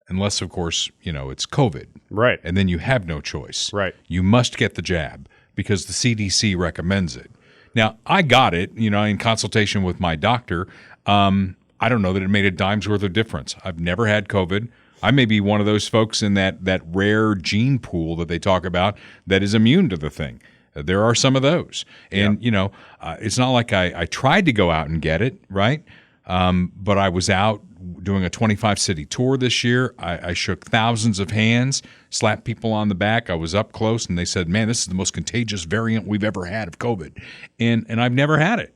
Unless, of course, it's COVID. Right. And then you have no choice. Right. You must get the jab because the CDC recommends it. Now, I got it, in consultation with my doctor. I don't know that it made a dime's worth of difference. I've never had COVID. I may be one of those folks in that rare gene pool that they talk about that is immune to the thing. There are some of those. And, it's not like I tried to go out and get it, right? But I was out doing a 25-city tour this year. I shook thousands of hands, slapped people on the back. I was up close, and they said, man, this is the most contagious variant we've ever had of COVID. And I've never had it,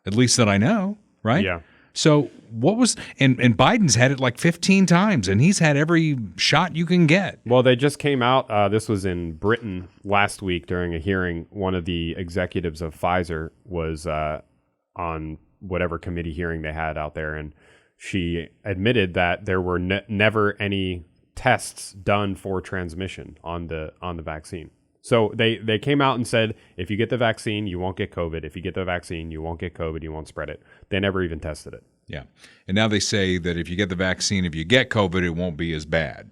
at least that I know, right? Yeah. So what was and Biden's had it like 15 times, and he's had every shot you can get. Well, they just came out. This was in Britain last week during a hearing. One of the executives of Pfizer was on whatever committee hearing they had out there, and she admitted that there were never any tests done for transmission on the vaccine. So they came out and said, if you get the vaccine, you won't get COVID. If you get the vaccine, you won't get COVID. You won't spread it. They never even tested it. Yeah. And now they say that if you get the vaccine, if you get COVID, it won't be as bad.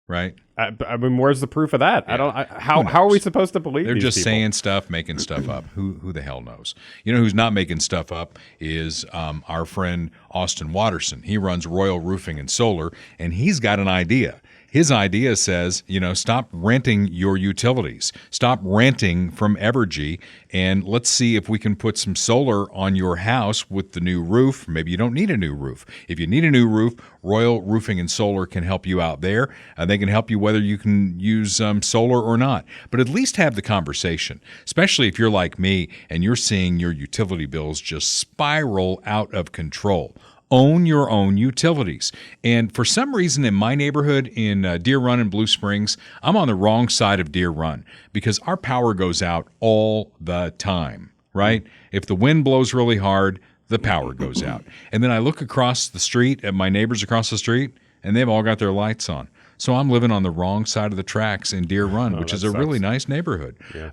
Right? I mean, where's the proof of that? Yeah. How are we supposed to believe They're these just people? saying stuff, making stuff up. Who the hell knows? You know who's not making stuff up is our friend Austin Watterson. He runs Royal Roofing and Solar, and he's got an idea. His idea says, stop renting your utilities. Stop renting from Evergy, and let's see if we can put some solar on your house with the new roof. Maybe you don't need a new roof. If you need a new roof, Royal Roofing and Solar can help you out there. They can help you whether you can use solar or not. But at least have the conversation, especially if you're like me and you're seeing your utility bills just spiral out of control. Own your own utilities. And for some reason in my neighborhood in Deer Run and Blue Springs, I'm on the wrong side of Deer Run because our power goes out all the time, right? If the wind blows really hard, the power goes out. And then I look across the street at my neighbors across the street, and they've all got their lights on. So I'm living on the wrong side of the tracks in Deer Run, which is a really nice neighborhood. Yeah.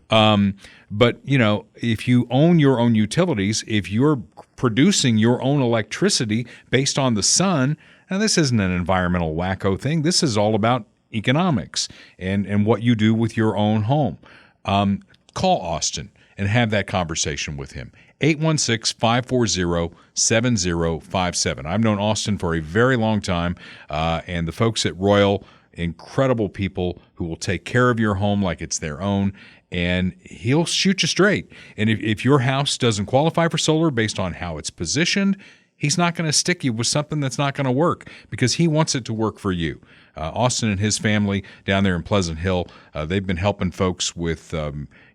But, if you own your own utilities, if you're producing your own electricity based on the sun, now this isn't an environmental wacko thing. This is all about economics and what you do with your own home. Call Austin and have that conversation with him. 816-540-7057. I've known Austin for a very long time, and the folks at Royal, incredible people who will take care of your home like it's their own, and he'll shoot you straight. And if your house doesn't qualify for solar based on how it's positioned, he's not going to stick you with something that's not going to work because he wants it to work for you. Austin and his family down there in Pleasant Hill, they've been helping folks with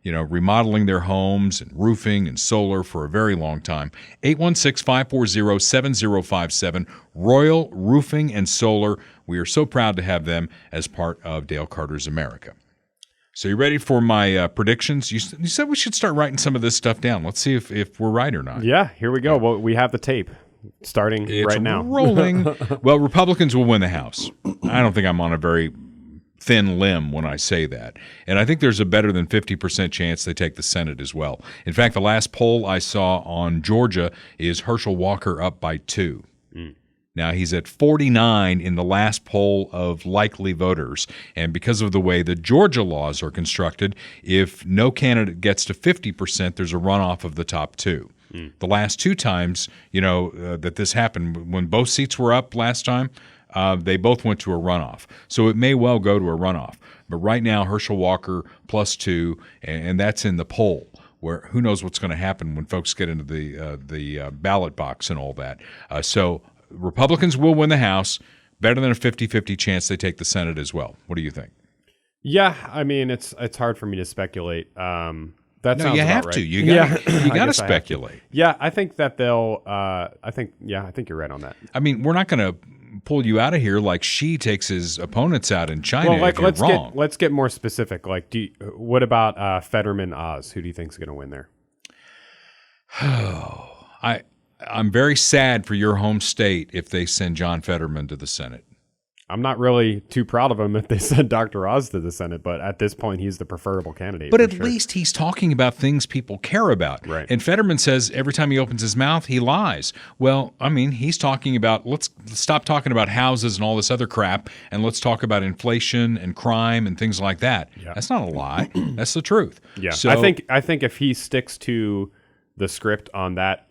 remodeling their homes and roofing and solar for a very long time. 816-540-7057, Royal Roofing and Solar. We are so proud to have them as part of Dale Carter's America. So you ready for my predictions? You said we should start writing some of this stuff down. Let's see if we're right or not. Yeah, here we go. Well, we have the tape starting right now. It's rolling. Well, Republicans will win the House. I don't think I'm on a very thin limb when I say that. And I think there's a better than 50% chance they take the Senate as well. In fact, the last poll I saw on Georgia is Herschel Walker up by 2. Now, he's at 49 in the last poll of likely voters. And because of the way the Georgia laws are constructed, if no candidate gets to 50%, there's a runoff of the top 2. The last 2 times, that this happened, when both seats were up last time, they both went to a runoff. So it may well go to a runoff. But right now, Herschel Walker plus 2, and that's in the poll, where who knows what's going to happen when folks get into the ballot box and all that. So Republicans will win the House, better than a 50-50 chance they take the Senate as well. What do you think? Yeah, I mean, it's hard for me to speculate. That no, sounds you about have right. to. You got to speculate. Yeah, I think that they'll. I think you're right on that. I mean, we're not going to pull you out of here like Xi takes his opponents out in China. Well, if you're wrong. let's get more specific. Like, what about Fetterman Oz? Who do you think is going to win there? I'm very sad for your home state if they send John Fetterman to the Senate. I'm not really too proud of him if they send Dr. Oz to the Senate, but at this point, he's the preferable candidate. But at least he's talking about things people care about. Right. And Fetterman says every time he opens his mouth, he lies. Well, I mean, he's talking about, let's stop talking about houses and all this other crap, and let's talk about inflation and crime and things like that. Yeah. That's not a lie. That's the truth. Yeah. So, I think if he sticks to the script on that,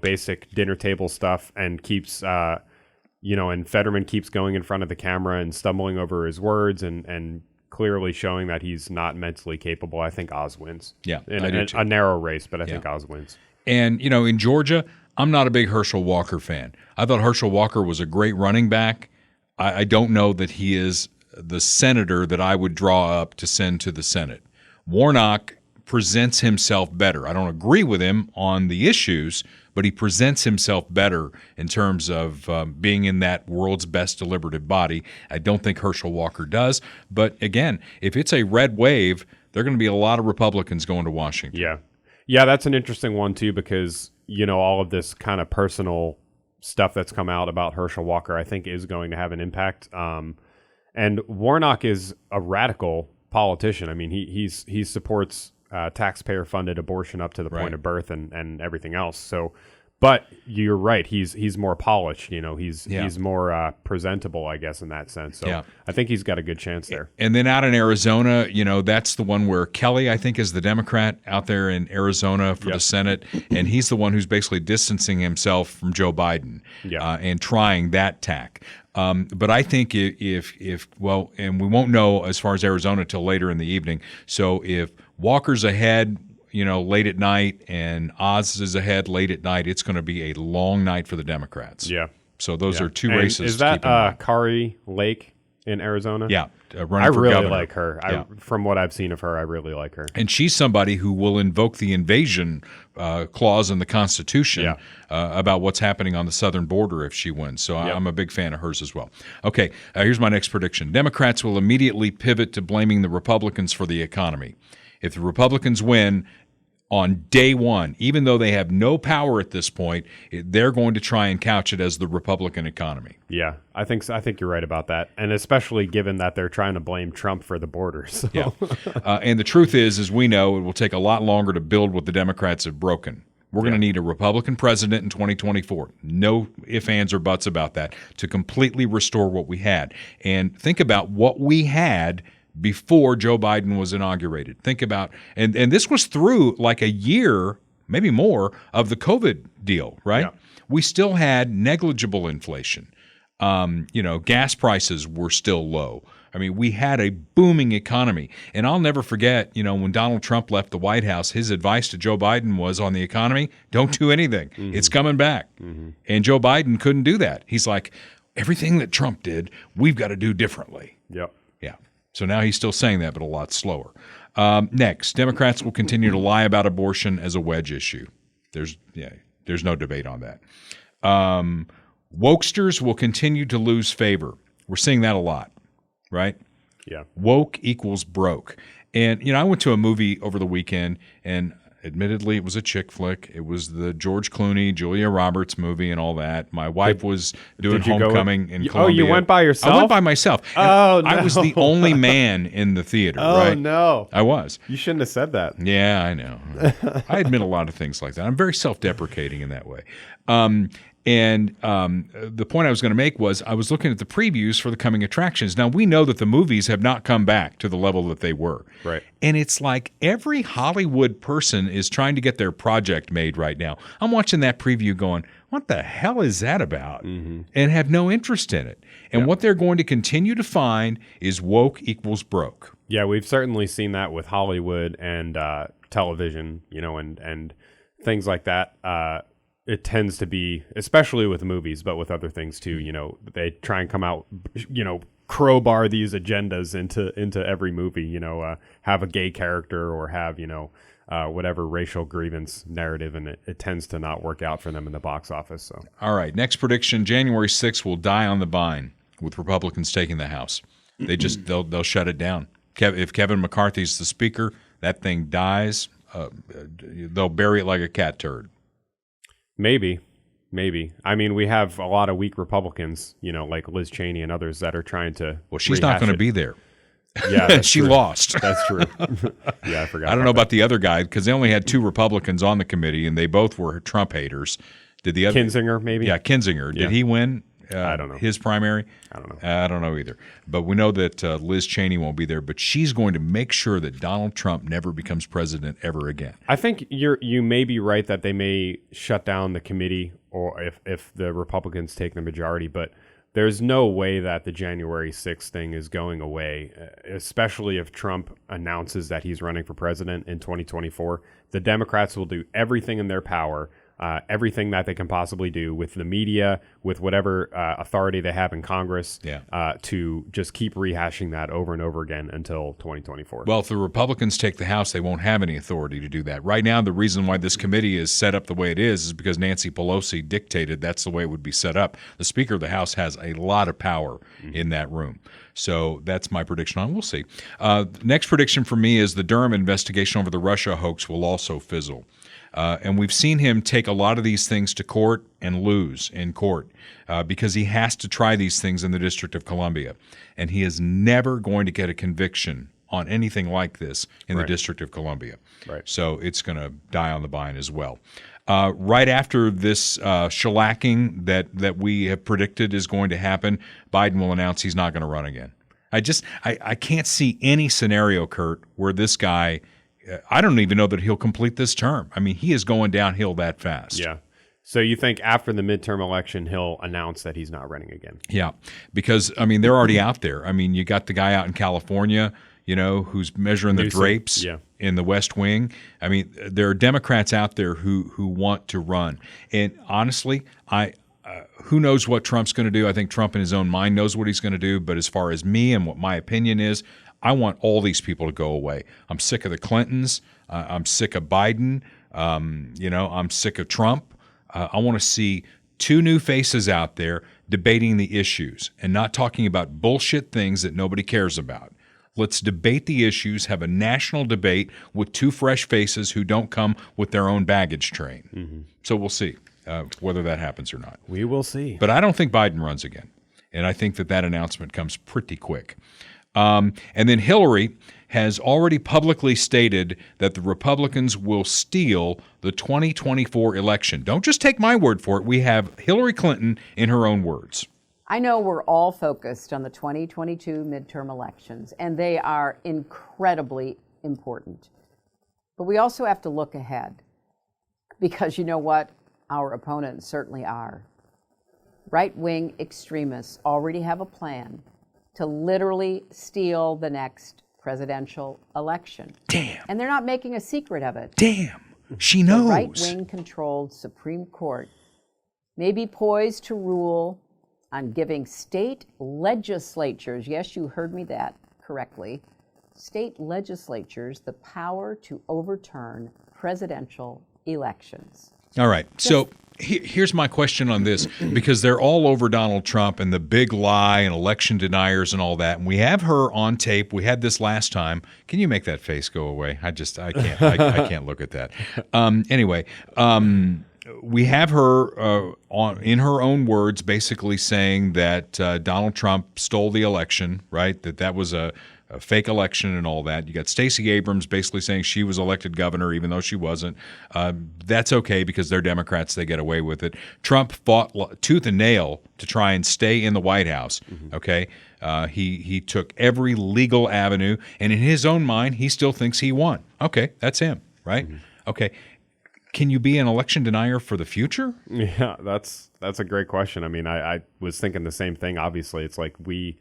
basic dinner table stuff and keeps, and Fetterman keeps going in front of the camera and stumbling over his words and clearly showing that he's not mentally capable, I think Oz wins. Yeah, in I do too. a narrow race, but I think Oz wins. And, in Georgia, I'm not a big Herschel Walker fan. I thought Herschel Walker was a great running back. I don't know that he is the senator that I would draw up to send to the Senate. Warnock presents himself better. I don't agree with him on the issues, but he presents himself better in terms of being in that world's best deliberative body. I don't think Herschel Walker does. But again, if it's a red wave, there are going to be a lot of Republicans going to Washington. Yeah, that's an interesting one too, because all of this kind of personal stuff that's come out about Herschel Walker, I think, is going to have an impact. And Warnock is a radical politician. I mean, he supports taxpayer-funded abortion up to the point of birth and everything else. So, but you're right. He's more polished. He's more presentable, I guess, in that sense. So I think he's got a good chance there. And then out in Arizona, that's the one where Kelly, I think, is the Democrat out there in Arizona for the Senate, and he's the one who's basically distancing himself from Joe Biden and trying that tack. But I think if and we won't know as far as Arizona till later in the evening. So if Walker's ahead, late at night, and Oz is ahead late at night, it's going to be a long night for the Democrats. Yeah. So those are two and races. Is that Kari Lake in Arizona? Yeah. I really governor. like her. From what I've seen of her, I really like her. And she's somebody who will invoke the invasion clause in the Constitution about what's happening on the southern border if she wins. So I'm a big fan of hers as well. Okay, here's my next prediction. Democrats will immediately pivot to blaming the Republicans for the economy. If the Republicans win on day one, even though they have no power at this point, they're going to try and couch it as the Republican economy. Yeah, I think you're right about that, and especially given that they're trying to blame Trump for the border. So. Yeah, and the truth is, as we know, it will take a lot longer to build what the Democrats have broken. We're going to need a Republican president in 2024. No ifs, ands, or buts about that, to completely restore what we had. And think about what we had before Joe Biden was inaugurated. Think about, and this was through like a year, maybe more, of the COVID deal, right? Yeah. We still had negligible inflation. Gas prices were still low. I mean, we had a booming economy. And I'll never forget, when Donald Trump left the White House, his advice to Joe Biden was on the economy, don't do anything. Mm-hmm. It's coming back. Mm-hmm. And Joe Biden couldn't do that. He's like, everything that Trump did, we've got to do differently. Yep. Yeah. So now he's still saying that, but a lot slower. Next, Democrats will continue to lie about abortion as a wedge issue. There's no debate on that. Wokesters will continue to lose favor. We're seeing that a lot, right? Yeah. Woke equals broke. And, I went to a movie over the weekend, and admittedly, it was a chick flick. It was the George Clooney, Julia Roberts movie and all that. My wife was doing Homecoming in Columbia. Oh, you went by yourself? I went by myself. Oh, no. I was the only man in the theater, right? Oh, no. I was. You shouldn't have said that. Yeah, I know. I admit a lot of things like that. I'm very self-deprecating in that way. The point I was going to make was I was looking at the previews for the coming attractions. Now, we know that the movies have not come back to the level that they were. Right. And it's like every Hollywood person is trying to get their project made right now. I'm watching that preview going, what the hell is that about? Mm-hmm. And have no interest in it. And what they're going to continue to find is woke equals broke. Yeah, we've certainly seen that with Hollywood and television, and things like that. It tends to be, especially with movies, but with other things too, they try and come out, crowbar these agendas into every movie, have a gay character or have, whatever racial grievance narrative, and it tends to not work out for them in the box office. So, all right, next prediction, January 6th will die on the vine with Republicans taking the House. They'll shut it down. If Kevin McCarthy's the speaker, that thing dies. They'll bury it like a cat turd. Maybe. I mean, we have a lot of weak Republicans, like Liz Cheney and others that are trying to. Well, she's not going to be there. Yeah, she true. lost. That's true. Yeah, I forgot. I don't know about the other guy because they only had 2 Republicans on the committee, and they both were Trump haters. Did the other Kinzinger maybe? Yeah, Kinzinger. Did he win? I don't know. His primary? I don't know. I don't know either. But we know that Liz Cheney won't be there, but she's going to make sure that Donald Trump never becomes president ever again. I think you may be right that they may shut down the committee or if the Republicans take the majority, but there's no way that the January 6th thing is going away, especially if Trump announces that he's running for president in 2024. The Democrats will do everything in their power, everything that they can possibly do with the media, with whatever authority they have in Congress, to just keep rehashing that over and over again until 2024. Well, if the Republicans take the House, they won't have any authority to do that. Right now, the reason why this committee is set up the way it is because Nancy Pelosi dictated that's the way it would be set up. The Speaker of the House has a lot of power in that room. So that's my prediction on. We'll see. Next prediction for me is the Durham investigation over the Russia hoax will also fizzle. And we've seen him take a lot of these things to court and lose in court because he has to try these things in the District of Columbia. And he is never going to get a conviction on anything like this in the District of Columbia. So it's going to die on the vine as well. Right after this shellacking that we have predicted is going to happen, Biden will announce he's not going to run again. I can't see any scenario, Kurt, where this guy – I don't even know that he'll complete this term. I mean, he is going downhill that fast. Yeah. So you think after the midterm election, he'll announce that he's not running again? Yeah, because, I mean, they're already out there. I mean, you got the guy out in California, who's measuring the drapes in the West Wing. I mean, there are Democrats out there who want to run. And honestly, who knows what Trump's going to do? I think Trump in his own mind knows what he's going to do. But as far as me and what my opinion is, I want all these people to go away. I'm sick of the Clintons. I'm sick of Biden. I'm sick of Trump. I want to see two new faces out there debating the issues and not talking about bullshit things that nobody cares about. Let's debate the issues, have a national debate with two fresh faces who don't come with their own baggage train. So we'll see whether that happens or not. We will see. But I don't think Biden runs again. And I think that announcement comes pretty quick. And then Hillary has already publicly stated that the Republicans will steal the 2024 election. Don't just take my word for it. We have Hillary Clinton in her own words. I know we're all focused on the 2022 midterm elections, and they are incredibly important. But we also have to look ahead, because you know what? Our opponents certainly are. Right-wing extremists already have a plan to literally steal the next presidential election. Damn. And they're not making a secret of it. Damn. She knows. The right-wing controlled Supreme Court may be poised to rule on giving state legislatures, yes, you heard me that correctly, state legislatures the power to overturn presidential elections. All right. So here's my question on this, because they're all over Donald Trump and the big lie and election deniers and all that. And we have her on tape. We had this last time. Can you make that face go away? I can't. I can't look at that. Anyway, we have her in her own words, basically saying that Donald Trump stole the election, right? That was a fake election and all that. You got Stacey Abrams basically saying she was elected governor even though she wasn't. That's okay because they're Democrats. They get away with it. Trump fought tooth and nail to try and stay in the White House, okay? He took every legal avenue, and in his own mind, he still thinks he won. Okay, that's him, right? Okay. Can you be an election denier for the future? Yeah, that's a great question. I mean, I was thinking the same thing. Obviously, it's like we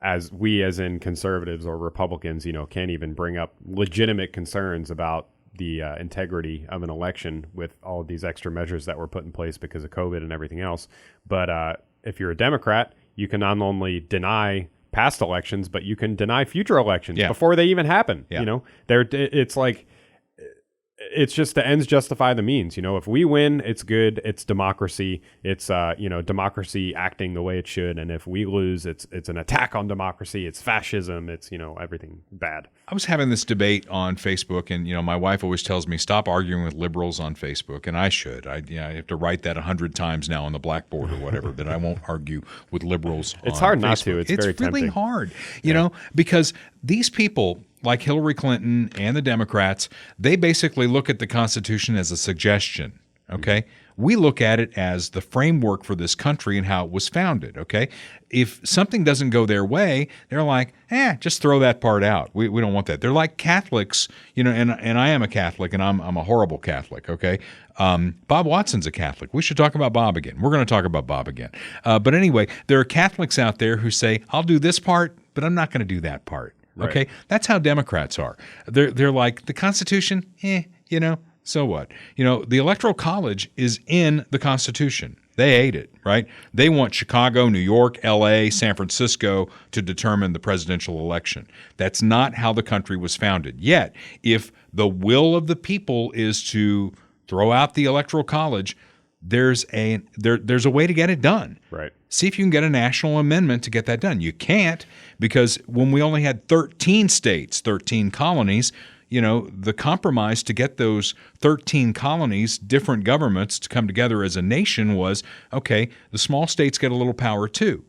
as in conservatives or Republicans, can't even bring up legitimate concerns about the integrity of an election with all of these extra measures that were put in place because of COVID and everything else. But if you're a Democrat, you can not only deny past elections, but you can deny future elections before they even happen. It's like, it's just the ends justify the means. If we win, it's good. It's democracy. It's democracy acting the way it should. And if we lose, it's an attack on democracy. It's fascism. It's everything bad. I was having this debate on Facebook, and my wife always tells me stop arguing with liberals on Facebook, and I should. I have to write that 100 times now on the blackboard or whatever that I won't argue with liberals. It's on hard Facebook. not to. It's very really tempting. hard, because these people, like Hillary Clinton and the Democrats, they basically look at the Constitution as a suggestion, okay? We look at it as the framework for this country and how it was founded, okay? If something doesn't go their way, they're like, just throw that part out. We don't want that. They're like Catholics, and I am a Catholic, and I'm a horrible Catholic, okay? Bob Watson's a Catholic. We should talk about Bob again. We're going to talk about Bob again. But anyway, there are Catholics out there who say, I'll do this part, but I'm not going to do that part, okay? Right. That's how Democrats are. They're like, the Constitution, so what? The Electoral College is in the Constitution. They ate it, right? They want Chicago, New York, L.A., San Francisco to determine the presidential election. That's not how the country was founded. Yet, if the will of the people is to throw out the Electoral College, there's a way to get it done. Right. See if you can get a national amendment to get that done. You can't, because when we only had 13 states, 13 colonies, the compromise to get those 13 colonies, different governments to come together as a nation was, okay, the small states get a little power too.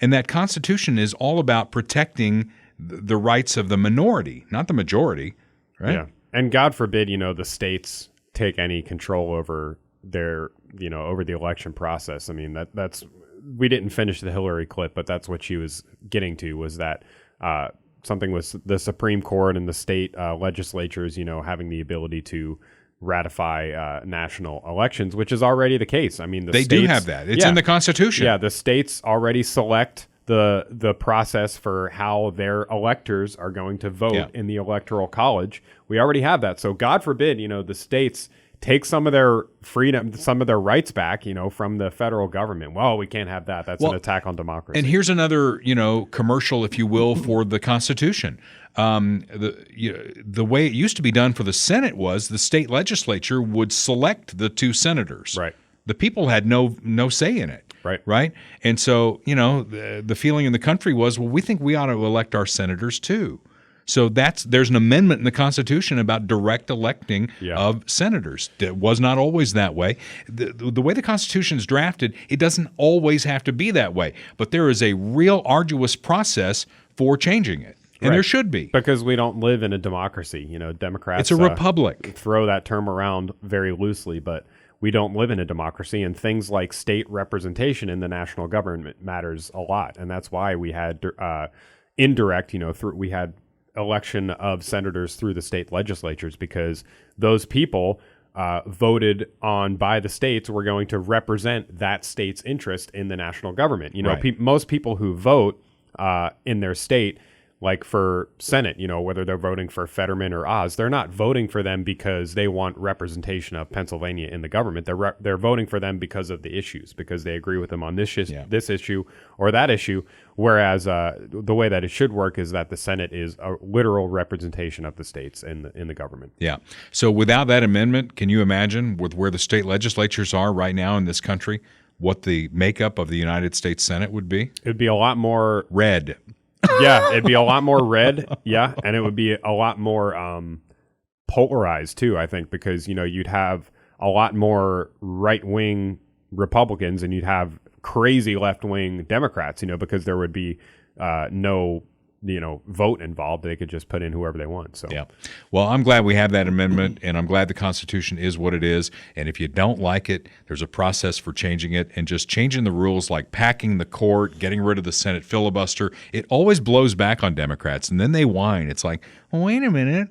And that Constitution is all about protecting the rights of the minority, not the majority, right? Yeah. And God forbid, the states take any control over their, over the election process. I mean, that's we didn't finish the Hillary clip, but that's what she was getting to, was that something with the Supreme Court and the state legislatures, having the ability to ratify national elections, which is already the case. I mean, they states do have that. It's in the Constitution. Yeah, the states already select the process for how their electors are going to vote in the Electoral College. We already have that. So God forbid, the states take some of their freedom, some of their rights back, from the federal government. Well, we can't have that. That's an attack on democracy. And here's another, commercial, if you will, for the Constitution. The way it used to be done for the Senate was the state legislature would select the 2 senators. Right. The people had no say in it. Right. Right. And so, the feeling in the country was, well, we think we ought to elect our senators too. So there's an amendment in the Constitution about direct electing of senators. It was not always that way. The way the Constitution is drafted, it doesn't always have to be that way. But there is a real arduous process for changing it. And there should be. Because we don't live in a democracy. Democrats... It's a republic. Throw that term around very loosely, but we don't live in a democracy, and things like state representation in the national government matters a lot. And that's why we had indirect, we had election of senators through the state legislatures, because those people voted on by the states were going to represent that state's interest in the national government. Most people who vote in their state, like for Senate, whether they're voting for Fetterman or Oz, they're not voting for them because they want representation of Pennsylvania in the government. They're voting for them because of the issues, because they agree with them on this issue or that issue. Whereas the way that it should work is that the Senate is a literal representation of the states in the government. Yeah. So without that amendment, can you imagine with where the state legislatures are right now in this country, what the makeup of the United States Senate would be? It would be a lot more red. Yeah, it'd be a lot more red. Yeah, and it would be a lot more polarized too, I think, because you'd have a lot more right-wing Republicans and you'd have crazy left-wing Democrats, because there would be no vote involved. They could just put in whoever they want. So yeah. Well, I'm glad we have that amendment, and I'm glad the Constitution is what it is. And if you don't like it, there's a process for changing it, and just changing the rules, like packing the court, getting rid of the Senate filibuster. It always blows back on Democrats, and then they whine. It's like, well, wait a minute,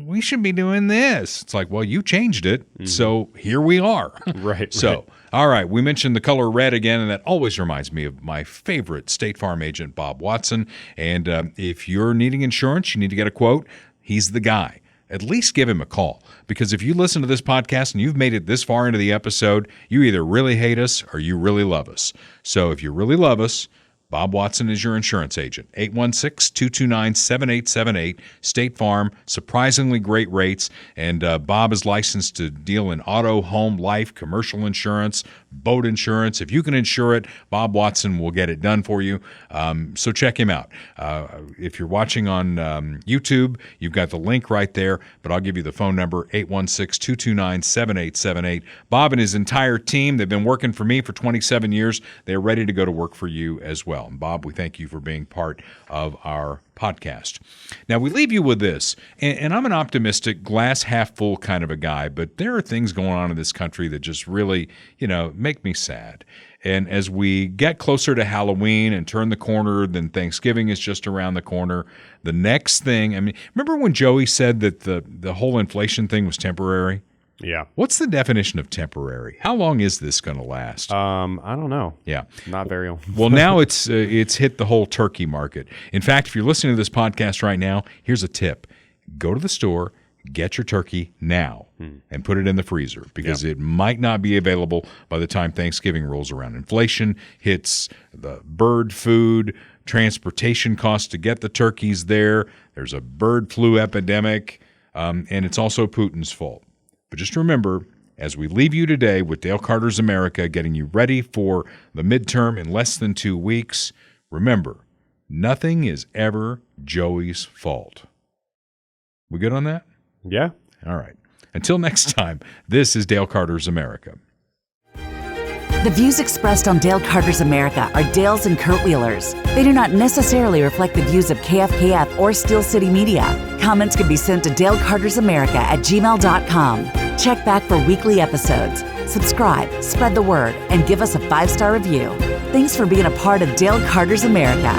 we should be doing this. It's like, well, you changed it, so here we are. Right. So, all right, we mentioned the color red again, and that always reminds me of my favorite State Farm agent, Bob Watson. And if you're needing insurance, you need to get a quote, he's the guy. At least give him a call, because if you listen to this podcast and you've made it this far into the episode, you either really hate us or you really love us. So if you really love us, Bob Watson is your insurance agent. 816-229-7878. State Farm, surprisingly great rates. And Bob is licensed to deal in auto, home, life, commercial insurance, boat insurance. If you can insure it, Bob Watson will get it done for you. So check him out. If you're watching on YouTube, you've got the link right there, but I'll give you the phone number, 816-229-7878. Bob and his entire team, they've been working for me for 27 years. They're ready to go to work for you as well. And Bob, we thank you for being part of our podcast. Now, we leave you with this, and I'm an optimistic, glass half full kind of a guy, but there are things going on in this country that just really, make me sad. And as we get closer to Halloween and turn the corner, then Thanksgiving is just around the corner. The next thing, remember when Joey said that the whole inflation thing was temporary? Yeah. What's the definition of temporary? How long is this going to last? I don't know. Yeah. Not very long. Well, now it's hit the whole turkey market. In fact, if you're listening to this podcast right now, here's a tip. Go to the store, get your turkey now, and put it in the freezer because it might not be available by the time Thanksgiving rolls around. Inflation hits the bird food, transportation costs to get the turkeys there. There's a bird flu epidemic, and it's also Putin's fault. But just remember, as we leave you today with Dale Carter's America, getting you ready for the midterm in less than 2 weeks, remember, nothing is ever Joey's fault. We good on that? Yeah. All right. Until next time, this is Dale Carter's America. The views expressed on Dale Carter's America are Dale's and Kurt Wheeler's. They do not necessarily reflect the views of KFKF or Steel City Media. Comments can be sent to dalecartersamerica@gmail.com. Check back for weekly episodes. Subscribe, spread the word, and give us a 5-star review. Thanks for being a part of Dale Carter's America.